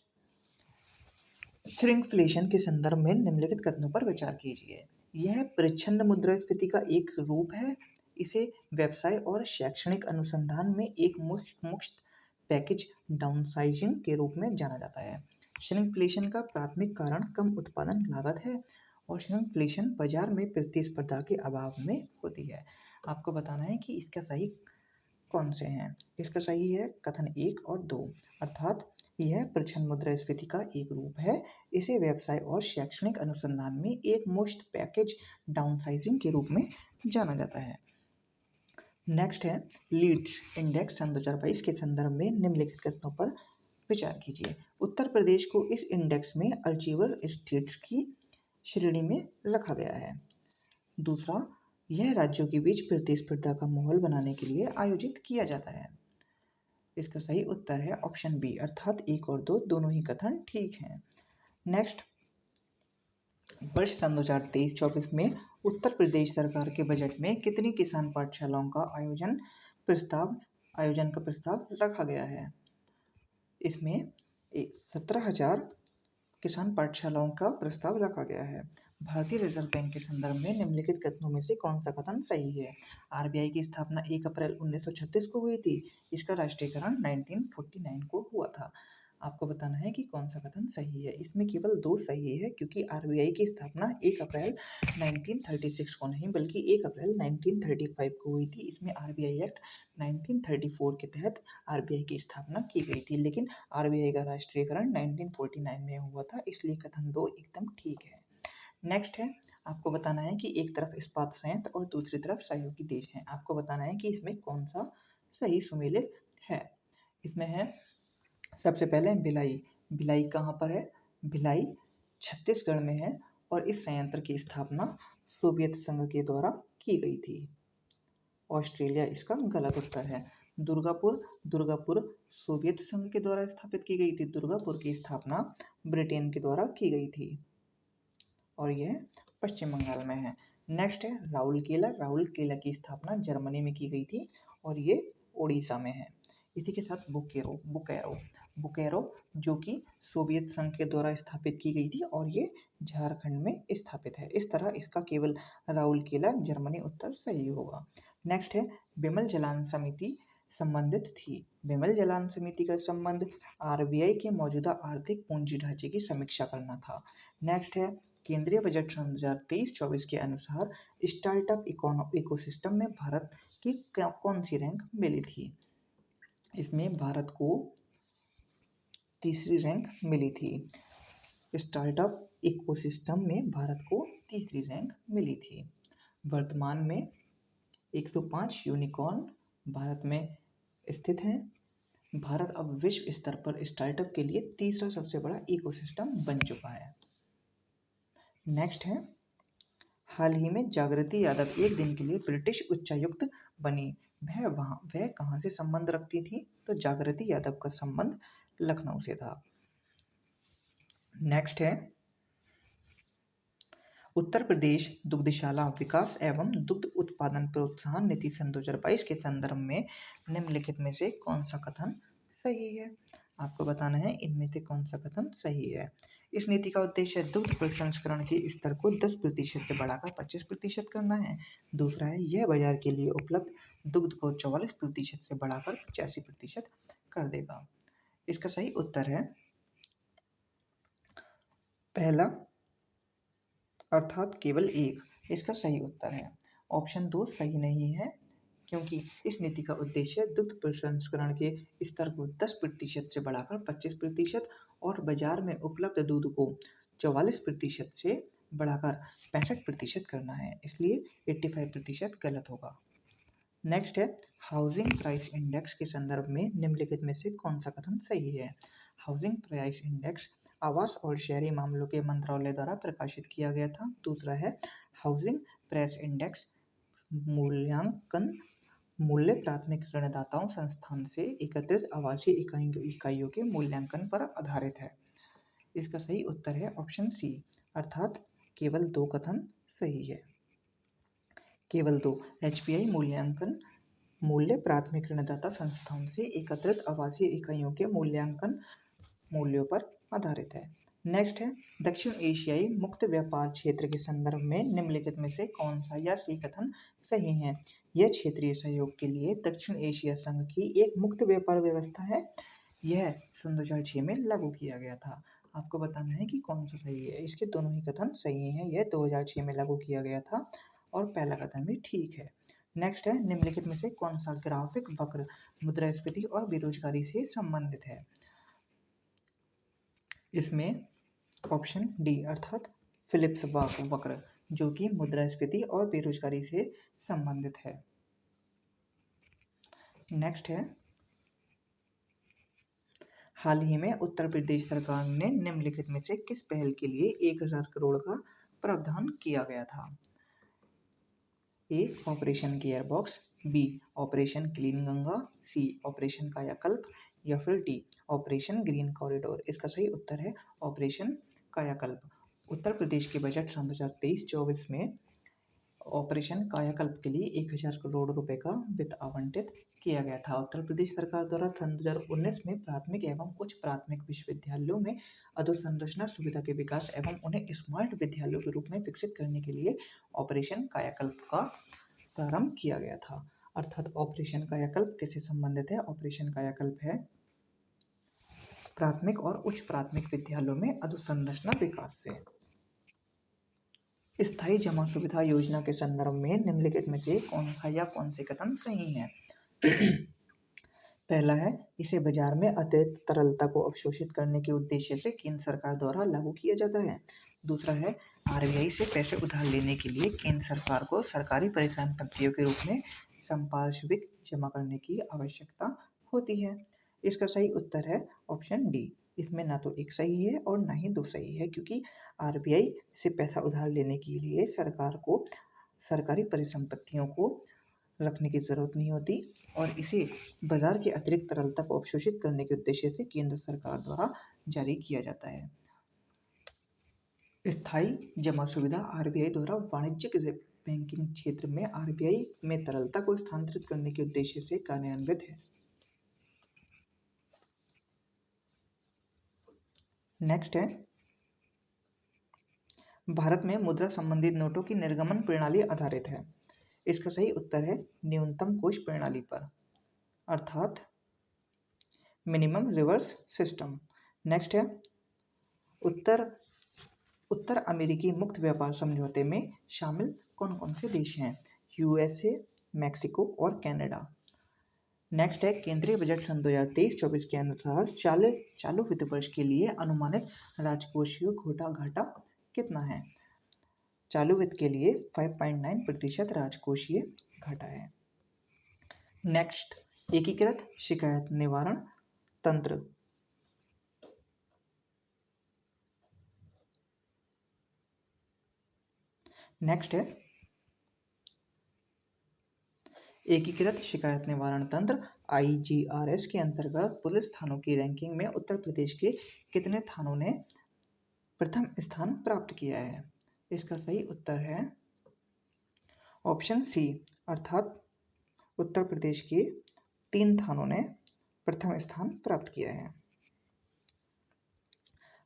श्रिंकफ्लेशन के संदर्भ में निम्नलिखित कथनों पर विचार कीजिए। यह परिच्छिन्न मुद्रास्फीति का एक रूप है। इसे व्यवसाय और शैक्षणिक अनुसंधान में एक मुफ्त पैकेज डाउनसाइजिंग के रूप में जाना जाता है। श्रिंकफ्लेशन का प्राथमिक कारण कम उत्पादन लागत है और श्रिंकफ्लेशन बाजार में प्रतिस्पर्धा के अभाव में होती है। आपको बताना है कि इसका सही कौन से हैं। इसका सही है कथन 1 और 2, अर्थात यह प्रच्छन्न मुद्रास्फीति का एक रूप है। इसे व्यवसाय और शैक्षणिक अनुसंधान में एक मोस्ट पैकेज डाउनसाइजिंग के रूप में जाना जाता है। नेक्स्ट है लीड्स इंडेक्स सन 2022 के संदर्भ में निम्नलिखित कथनों पर विचार कीजिए। उत्तर प्रदेश को इस इंडेक्स में अचीवर स्टेट्स की श्रेणी में रखा गया है। दूसरा, यह राज्यों के बीच प्रतिस्पर्धा का माहौल बनाने के लिए आयोजित किया जाता है। इसका सही उत्तर है ऑप्शन बी, अर्थात 1 और 2 दोनों ही कथन ठीक हैं। नेक्स्ट, वर्ष सन 2023-24 में उत्तर प्रदेश सरकार के बजट में कितनी किसान पाठशालाओं का आयोजन का प्रस्ताव रखा गया है? इसमें 17,000 किसान पाठशालाओं का प्रस्ताव रखा गया है। भारतीय रिजर्व बैंक के संदर्भ में निम्नलिखित कथनों में से कौन सा कथन सही है? आरबीआई की स्थापना 1 अप्रैल 1936 को हुई थी। इसका राष्ट्रीयकरण 1949 को हुआ था। आपको बताना है कि कौन सा कथन सही है। इसमें केवल 2 सही है, क्योंकि आरबीआई की स्थापना 1 अप्रैल 1936 को नहीं बल्कि 1 अप्रैल 1935 को हुई थी। इसमें आरबीआई एक्ट 1934 के तहत आरबीआई की स्थापना की गई थी, लेकिन आरबीआई का राष्ट्रीयकरण 1949 में हुआ था, इसलिए कथन 2 एकदम ठीक है। नेक्स्ट है, आपको बताना है कि एक तरफ इस्पात संयंत्र और दूसरी तरफ सहयोगी देश हैं। आपको बताना है कि इसमें कौन सा सही सुमेलित है। इसमें है सबसे पहले भिलाई। भिलाई कहाँ पर है? भिलाई छत्तीसगढ़ में है और इस संयंत्र की स्थापना सोवियत संघ के द्वारा की गई थी। ऑस्ट्रेलिया इसका गलत उत्तर है। दुर्गापुर सोवियत संघ के द्वारा स्थापित की गई थी। दुर्गापुर की स्थापना ब्रिटेन के द्वारा की गई थी और यह पश्चिम बंगाल में है। नेक्स्ट है राउरकेला। राउरकेला की स्थापना जर्मनी में की गई थी और ये ओडिशा में है। इसी के साथ बुकेरो जो कि सोवियत संघ के द्वारा स्थापित की गई थी और ये झारखंड में स्थापित है। इस तरह इसका केवल राउरकेला जर्मनी उत्तर सही होगा। नेक्स्ट है बिमल जलान समिति संबंधित थी। बिमल जलान समिति का संबंध आरबीआई के मौजूदा आर्थिक पूंजी ढांचे की समीक्षा करना था। नेक्स्ट है केंद्रीय बजट सन 2023-24 के अनुसार स्टार्टअप इकोसिस्टम में भारत की कौन सी रैंक मिली थी? इसमें भारत को तीसरी रैंक मिली थी। स्टार्टअप इकोसिस्टम में भारत को तीसरी रैंक मिली थी। वर्तमान में 105 यूनिकॉर्न भारत में स्थित हैं। भारत अब विश्व स्तर पर स्टार्टअप के लिए तीसरा सबसे बड़ा इकोसिस्टम बन चुका है। नेक्स्ट है हाल ही में जागृति यादव एक दिन के लिए ब्रिटिश उच्चायुक्त बनी। वह कहाँ से संबंध रखती थी? तो जागृति यादव का संबंध लखनऊ से था। नेक्स्ट है उत्तर प्रदेश दुग्धशाला विकास एवं दुग्ध उत्पादन प्रोत्साहन नीति सन 2022 के संदर्भ में निम्नलिखित में से कौन सा कथन सही है? आपको बताना है इनमें से कौन सा कथन सही है। इस नीति का उद्देश्य दुग्ध प्रसंस्करण के स्तर को 10% से बढ़ाकर 25% करना है। दूसरा है यह बाजार के लिए उपलब्ध दुग्ध को 44% से बढ़ाकर 85% कर देगा। इसका सही उत्तर है पहला, अर्थात केवल एक। इसका सही उत्तर है ऑप्शन 2 सही नहीं है, क्योंकि इस नीति का उद्देश्य दुग्ध प्रसंस्करण के स्तर को 10% से बढ़ाकर 25% और बाजार में उपलब्ध दूध को 44% से बढ़ाकर 65% करना है, इसलिए 85% गलत होगा। नेक्स्ट है हाउसिंग प्राइस इंडेक्स के संदर्भ में निम्नलिखित में से कौन सा कथन सही है? हाउसिंग प्राइस इंडेक्स आवास और शहरी मामलों के मंत्रालय द्वारा प्रकाशित किया गया था। दूसरा है हाउसिंग प्राइस इंडेक्स मूल्यांकन मूल्य प्राथमिक ऋणदाताओं संस्थान से एकत्रित आवासीय इकाइयों के मूल्यांकन पर आधारित है। इसका सही उत्तर है ऑप्शन सी, अर्थात केवल 2 कथन सही है। केवल 2 एचपीआई मूल्यांकन मूल्य प्राथमिक ऋणदाता संस्थान से एकत्रित आवासीय इकाइयों के मूल्यांकन मूल्यों पर आधारित है। नेक्स्ट है दक्षिण एशियाई मुक्त व्यापार क्षेत्र के संदर्भ में निम्नलिखित में से कौन सा या सी कथन सही है? यह क्षेत्रीय सहयोग के लिए दक्षिण एशिया संघ की एक मुक्त व्यापार व्यवस्था है। यह सन 2006 में लागू किया गया था। आपको बताना है कि कौन सा सही है। इसके दोनों ही कथन सही हैं। यह 2006 में लागू किया गया था और पहला कथन भी ठीक है। नेक्स्ट है निम्नलिखित में से कौन सा ग्राफिक वक्र मुद्रास्फीति और बेरोजगारी से संबंधित है? इसमें ऑप्शन डी अर्थात फिलिप्स वक्र, जो कि मुद्रास्फीति और बेरोजगारी से संबंधित है। नेक्स्ट है, हाल ही में उत्तर प्रदेश सरकार ने निम्नलिखित में से किस पहल के लिए 1000 करोड़ का प्रावधान किया गया था? A operation gearbox, B operation clean Ganga, C operation Kayakalp या फिर डी ऑपरेशन ग्रीन कॉरिडोर। इसका सही उत्तर है ऑपरेशन कायाकल्प। उत्तर प्रदेश के बजट सन 2023-24 में ऑपरेशन कायाकल्प के लिए 1000 करोड़ रुपए का वित्त आवंटित किया गया था। उत्तर प्रदेश सरकार द्वारा सन 2019 में प्राथमिक एवं उच्च प्राथमिक विश्वविद्यालयों में अधोसंरचना सुविधा के विकास एवं उन्हें स्मार्ट विद्यालयों के रूप में विकसित करने के लिए ऑपरेशन कायाकल्प का प्रारंभ किया गया था। अर्थात ऑपरेशन कायाकल्प किससे संबंधित है? ऑपरेशन कायाकल्प है प्राथमिक और उच्च प्राथमिक विद्यालयों में अधोसंरचना विकास से। स्थायी जमा सुविधा योजना के संदर्भ में निम्नलिखित में से कौन सा या कौन से कथन सही है? पहला है, इसे बाजार में अतिरिक्त तरलता को अवशोषित करने के उद्देश्य से केंद्र सरकार द्वारा लागू किया जाता है। दूसरा है, आरबीआई से पैसे उधार लेने के लिए केंद्र सरकार को सरकारी परिसंपत्तियों के रूप में संपार्श्विक जमा करने की आवश्यकता होती है। इसका सही उत्तर है ऑप्शन डी। इसमें ना तो एक सही है और ना ही दो सही है, क्योंकि आरबीआई से पैसा उधार लेने के लिए सरकार को सरकारी परिसंपत्तियों को रखने की जरूरत नहीं होती और इसे बाजार की अतिरिक्त तरलता को अवशोषित करने के उद्देश्य से केंद्र सरकार द्वारा जारी किया जाता है। स्थायी जमा सुविधा आरबीआई द्वारा वाणिज्यिक बैंकिंग क्षेत्र में आरबीआई में तरलता को स्थानांतरित करने के उद्देश्य से कार्यान्वित है। नेक्स्ट है, भारत में मुद्रा संबंधित नोटों की निर्गमन प्रणाली आधारित है। इसका सही उत्तर है न्यूनतम कोष प्रणाली पर, अर्थात मिनिमम रिवर्स सिस्टम। नेक्स्ट है, उत्तर अमेरिकी मुक्त व्यापार समझौते में शामिल कौन कौन से देश हैं? यूएसए, मैक्सिको और कनाडा। नेक्स्ट है, केंद्रीय बजट सन 2023-24 के अनुसार चालू वित्त वर्ष के लिए अनुमानित राजकोषीय घाटा कितना है? चालू वित्त के लिए 5.9% राजकोषीय घाटा है। नेक्स्ट, एकीकृत शिकायत निवारण तंत्र। नेक्स्ट है, एकीकृत शिकायत निवारण तंत्र IGRS के अंतर्गत पुलिस थानों की रैंकिंग में उत्तर प्रदेश के कितने थानों ने प्रथम स्थान प्राप्त किया है? इसका सही उत्तर है ऑप्शन सी, अर्थात उत्तर प्रदेश के 3 थानों ने प्रथम स्थान प्राप्त किया है।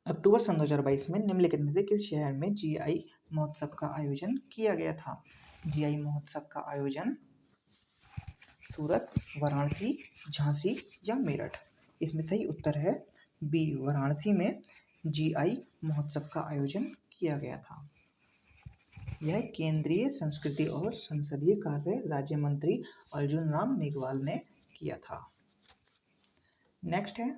अक्टूबर सन 2022 में निम्नलिखित में से किस शहर में जीआई महोत्सव का आयोजन किया गया था? जीआई महोत्सव का आयोजन सूरत, वाराणसी, झांसी या मेरठ। इसमें सही उत्तर है बी, वाराणसी में जीआई महोत्सव का आयोजन किया गया था। यह केंद्रीय संस्कृति और संसदीय कार्य राज्य मंत्री अर्जुन राम मेघवाल ने किया था। नेक्स्ट है,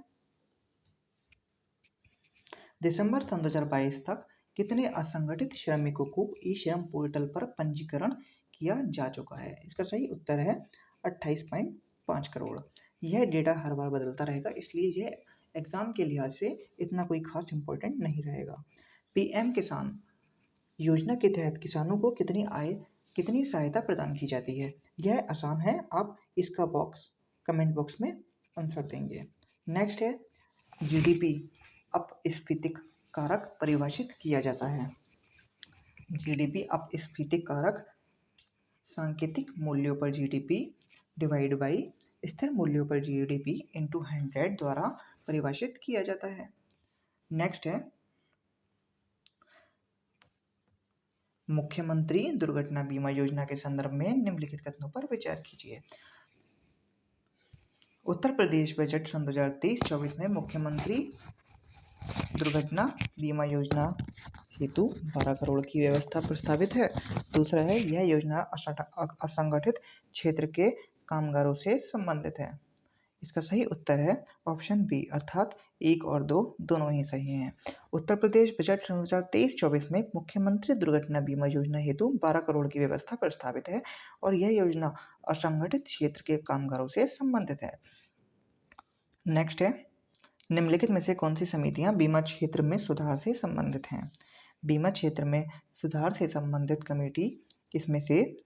दिसंबर सन 2022 तक कितने असंगठित श्रमिकों को ई श्रम पोर्टल पर पंजीकरण किया जा चुका है? इसका सही उत्तर है 28.5 करोड़। यह डेटा हर बार बदलता रहेगा, इसलिए यह एग्जाम के लिहाज से इतना कोई खास इंपॉर्टेंट नहीं रहेगा। पीएम किसान योजना के तहत किसानों को कितनी सहायता प्रदान की जाती है? यह आसान है, आप इसका कमेंट बॉक्स में आंसर देंगे। नेक्स्ट है, जीडीपी अपस्फीति कारक परिभाषित किया जाता है। जीडीपी अपस्फीति कारक सांकेतिक मूल्यों पर जीडीपी डिवाइड बाई स्थिर मूल्यों पर जीडीपी इंटू 100 द्वारा परिभाषित किया जाता है। नेक्स्ट है, मुख्यमंत्री दुर्घटना बीमा योजना के संदर्भ में निम्नलिखित कथनों पर विचार कीजिए। उत्तर प्रदेश बजट सन 2023-24 में मुख्यमंत्री दुर्घटना बीमा योजना हेतु 12 करोड़ की व्यवस्था प्रस्तावित है। दूसरा है, यह योजना असंगठित क्षेत्र के कामगारों से संबंधित है। इसका सही उत्तर है ऑप्शन बी, अर्थात 1 और 2 दोनों ही सही हैं। उत्तर प्रदेश बजट 2023-24 में मुख्यमंत्री दुर्घटना बीमा योजना हेतु 12 करोड़ की व्यवस्था प्रस्तावित है और यह योजना असंगठित क्षेत्र के कामगारों से संबंधित है। नेक्स्ट है, निम्नलिखित में से कौन सी समितियां बीमा क्षेत्र में सुधार से संबंधित हैं? बीमा क्षेत्र में सुधार से संबंधित कमेटी इसमें से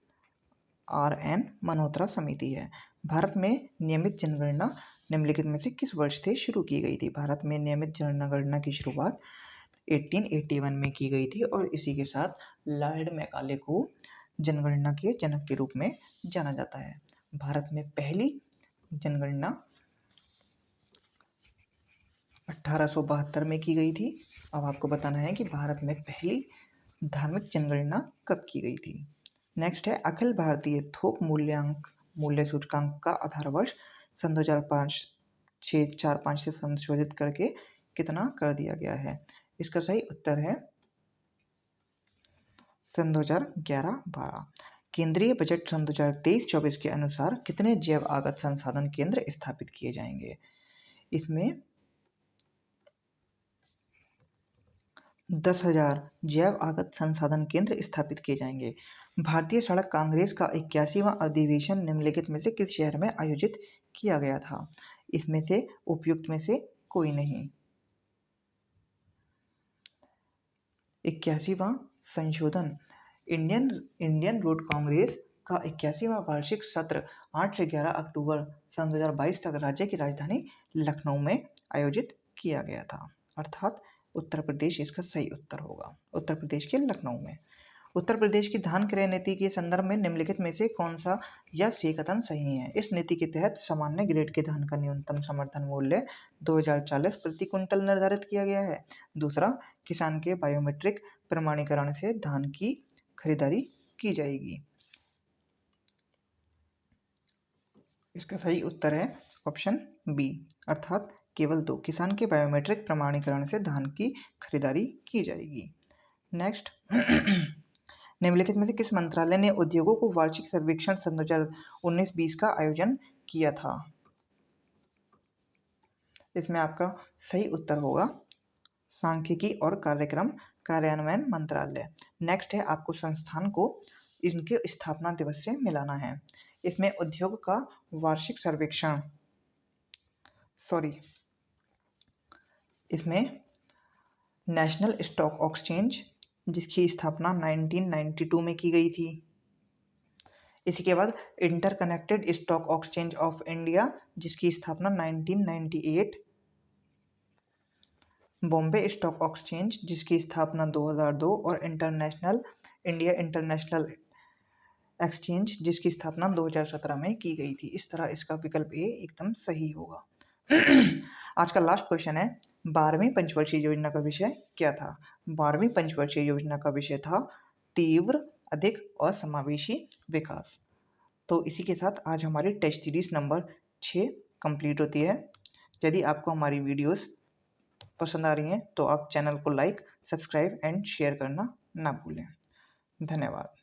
RN मल्होत्रा समिति है। भारत में नियमित जनगणना निम्नलिखित में से किस वर्ष से शुरू की गई थी? भारत में नियमित जनगणना की शुरुआत 1881 में की गई थी और इसी के साथ लॉर्ड मैकाले को जनगणना के जनक के रूप में जाना जाता है। भारत में पहली जनगणना 1872 में की गई थी। अब आपको बताना है कि भारत में पहली धार्मिक जनगणना कब की गई थी। नेक्स्ट है, अखिल भारतीय थोक मूल्य सूचकांक का आधार वर्ष सन 2005 से संशोधित करके कितना कर दिया गया है? इसका सही उत्तर है सन 2011-12। केंद्रीय बजट सन 2023-24 के अनुसार कितने जैव आगत संसाधन केंद्र स्थापित किए जाएंगे? इसमें 10,000 जैव आगत संसाधन केंद्र स्थापित किए जाएंगे। भारतीय सड़क कांग्रेस का 81वां अधिवेशन निम्नलिखित में से किस शहर में आयोजित किया गया था? इसमें से उपयुक्त में से कोई नहीं। 81वां संशोधन इंडियन रोड कांग्रेस का 81वां वार्षिक सत्र 8 से 11 अक्टूबर सन 2022 तक राज्य की राजधानी लखनऊ में आयोजित किया गया था, अर्थात उत्तर प्रदेश इसका सही उत्तर होगा। उत्तर प्रदेश के लखनऊ में। उत्तर प्रदेश की धान क्रय नीति के संदर्भ में निम्नलिखित में से कौन सा या सी कथन सही है? इस नीति के तहत सामान्य ग्रेड के धान का न्यूनतम समर्थन मूल्य 2040 प्रति क्विंटल निर्धारित किया गया है। दूसरा, किसान के बायोमेट्रिक प्रमाणीकरण से धान की खरीदारी की जाएगी। इसका सही उत्तर है ऑप्शन बी, अर्थात केवल 2, किसान के बायोमेट्रिक प्रमाणीकरण से धान की खरीदारी की जाएगी। नेक्स्ट, निम्नलिखित में से किस मंत्रालय ने उद्योगों को वार्षिक सर्वेक्षण सन 2019-20 का आयोजन किया था? इसमें आपका सही उत्तर होगा सांख्यिकी और कार्यक्रम कार्यान्वयन मंत्रालय। नेक्स्ट है, आपको संस्थान को इनके स्थापना दिवस से मिलाना है। इसमें उद्योग का वार्षिक सर्वेक्षण इसमें नेशनल स्टॉक एक्सचेंज जिसकी स्थापना 1992 में की गई थी। इसी के बाद interconnected stock exchange of India जिसकी स्थापना 1998, बॉम्बे स्टॉक एक्सचेंज जिसकी स्थापना 2002 और इंडिया इंटरनेशनल एक्सचेंज जिसकी स्थापना 2017 में की गई थी। इस तरह इसका विकल्प ए एकदम सही होगा। आज का लास्ट क्वेश्चन है, 12वीं पंचवर्षीय योजना का विषय क्या था? 12वीं पंचवर्षीय योजना का विषय था तीव्र, अधिक और समावेशी विकास। तो इसी के साथ आज हमारी टेस्ट सीरीज नंबर 6 कंप्लीट होती है। यदि आपको हमारी वीडियोस पसंद आ रही हैं तो आप चैनल को लाइक, सब्सक्राइब एंड शेयर करना ना भूलें। धन्यवाद।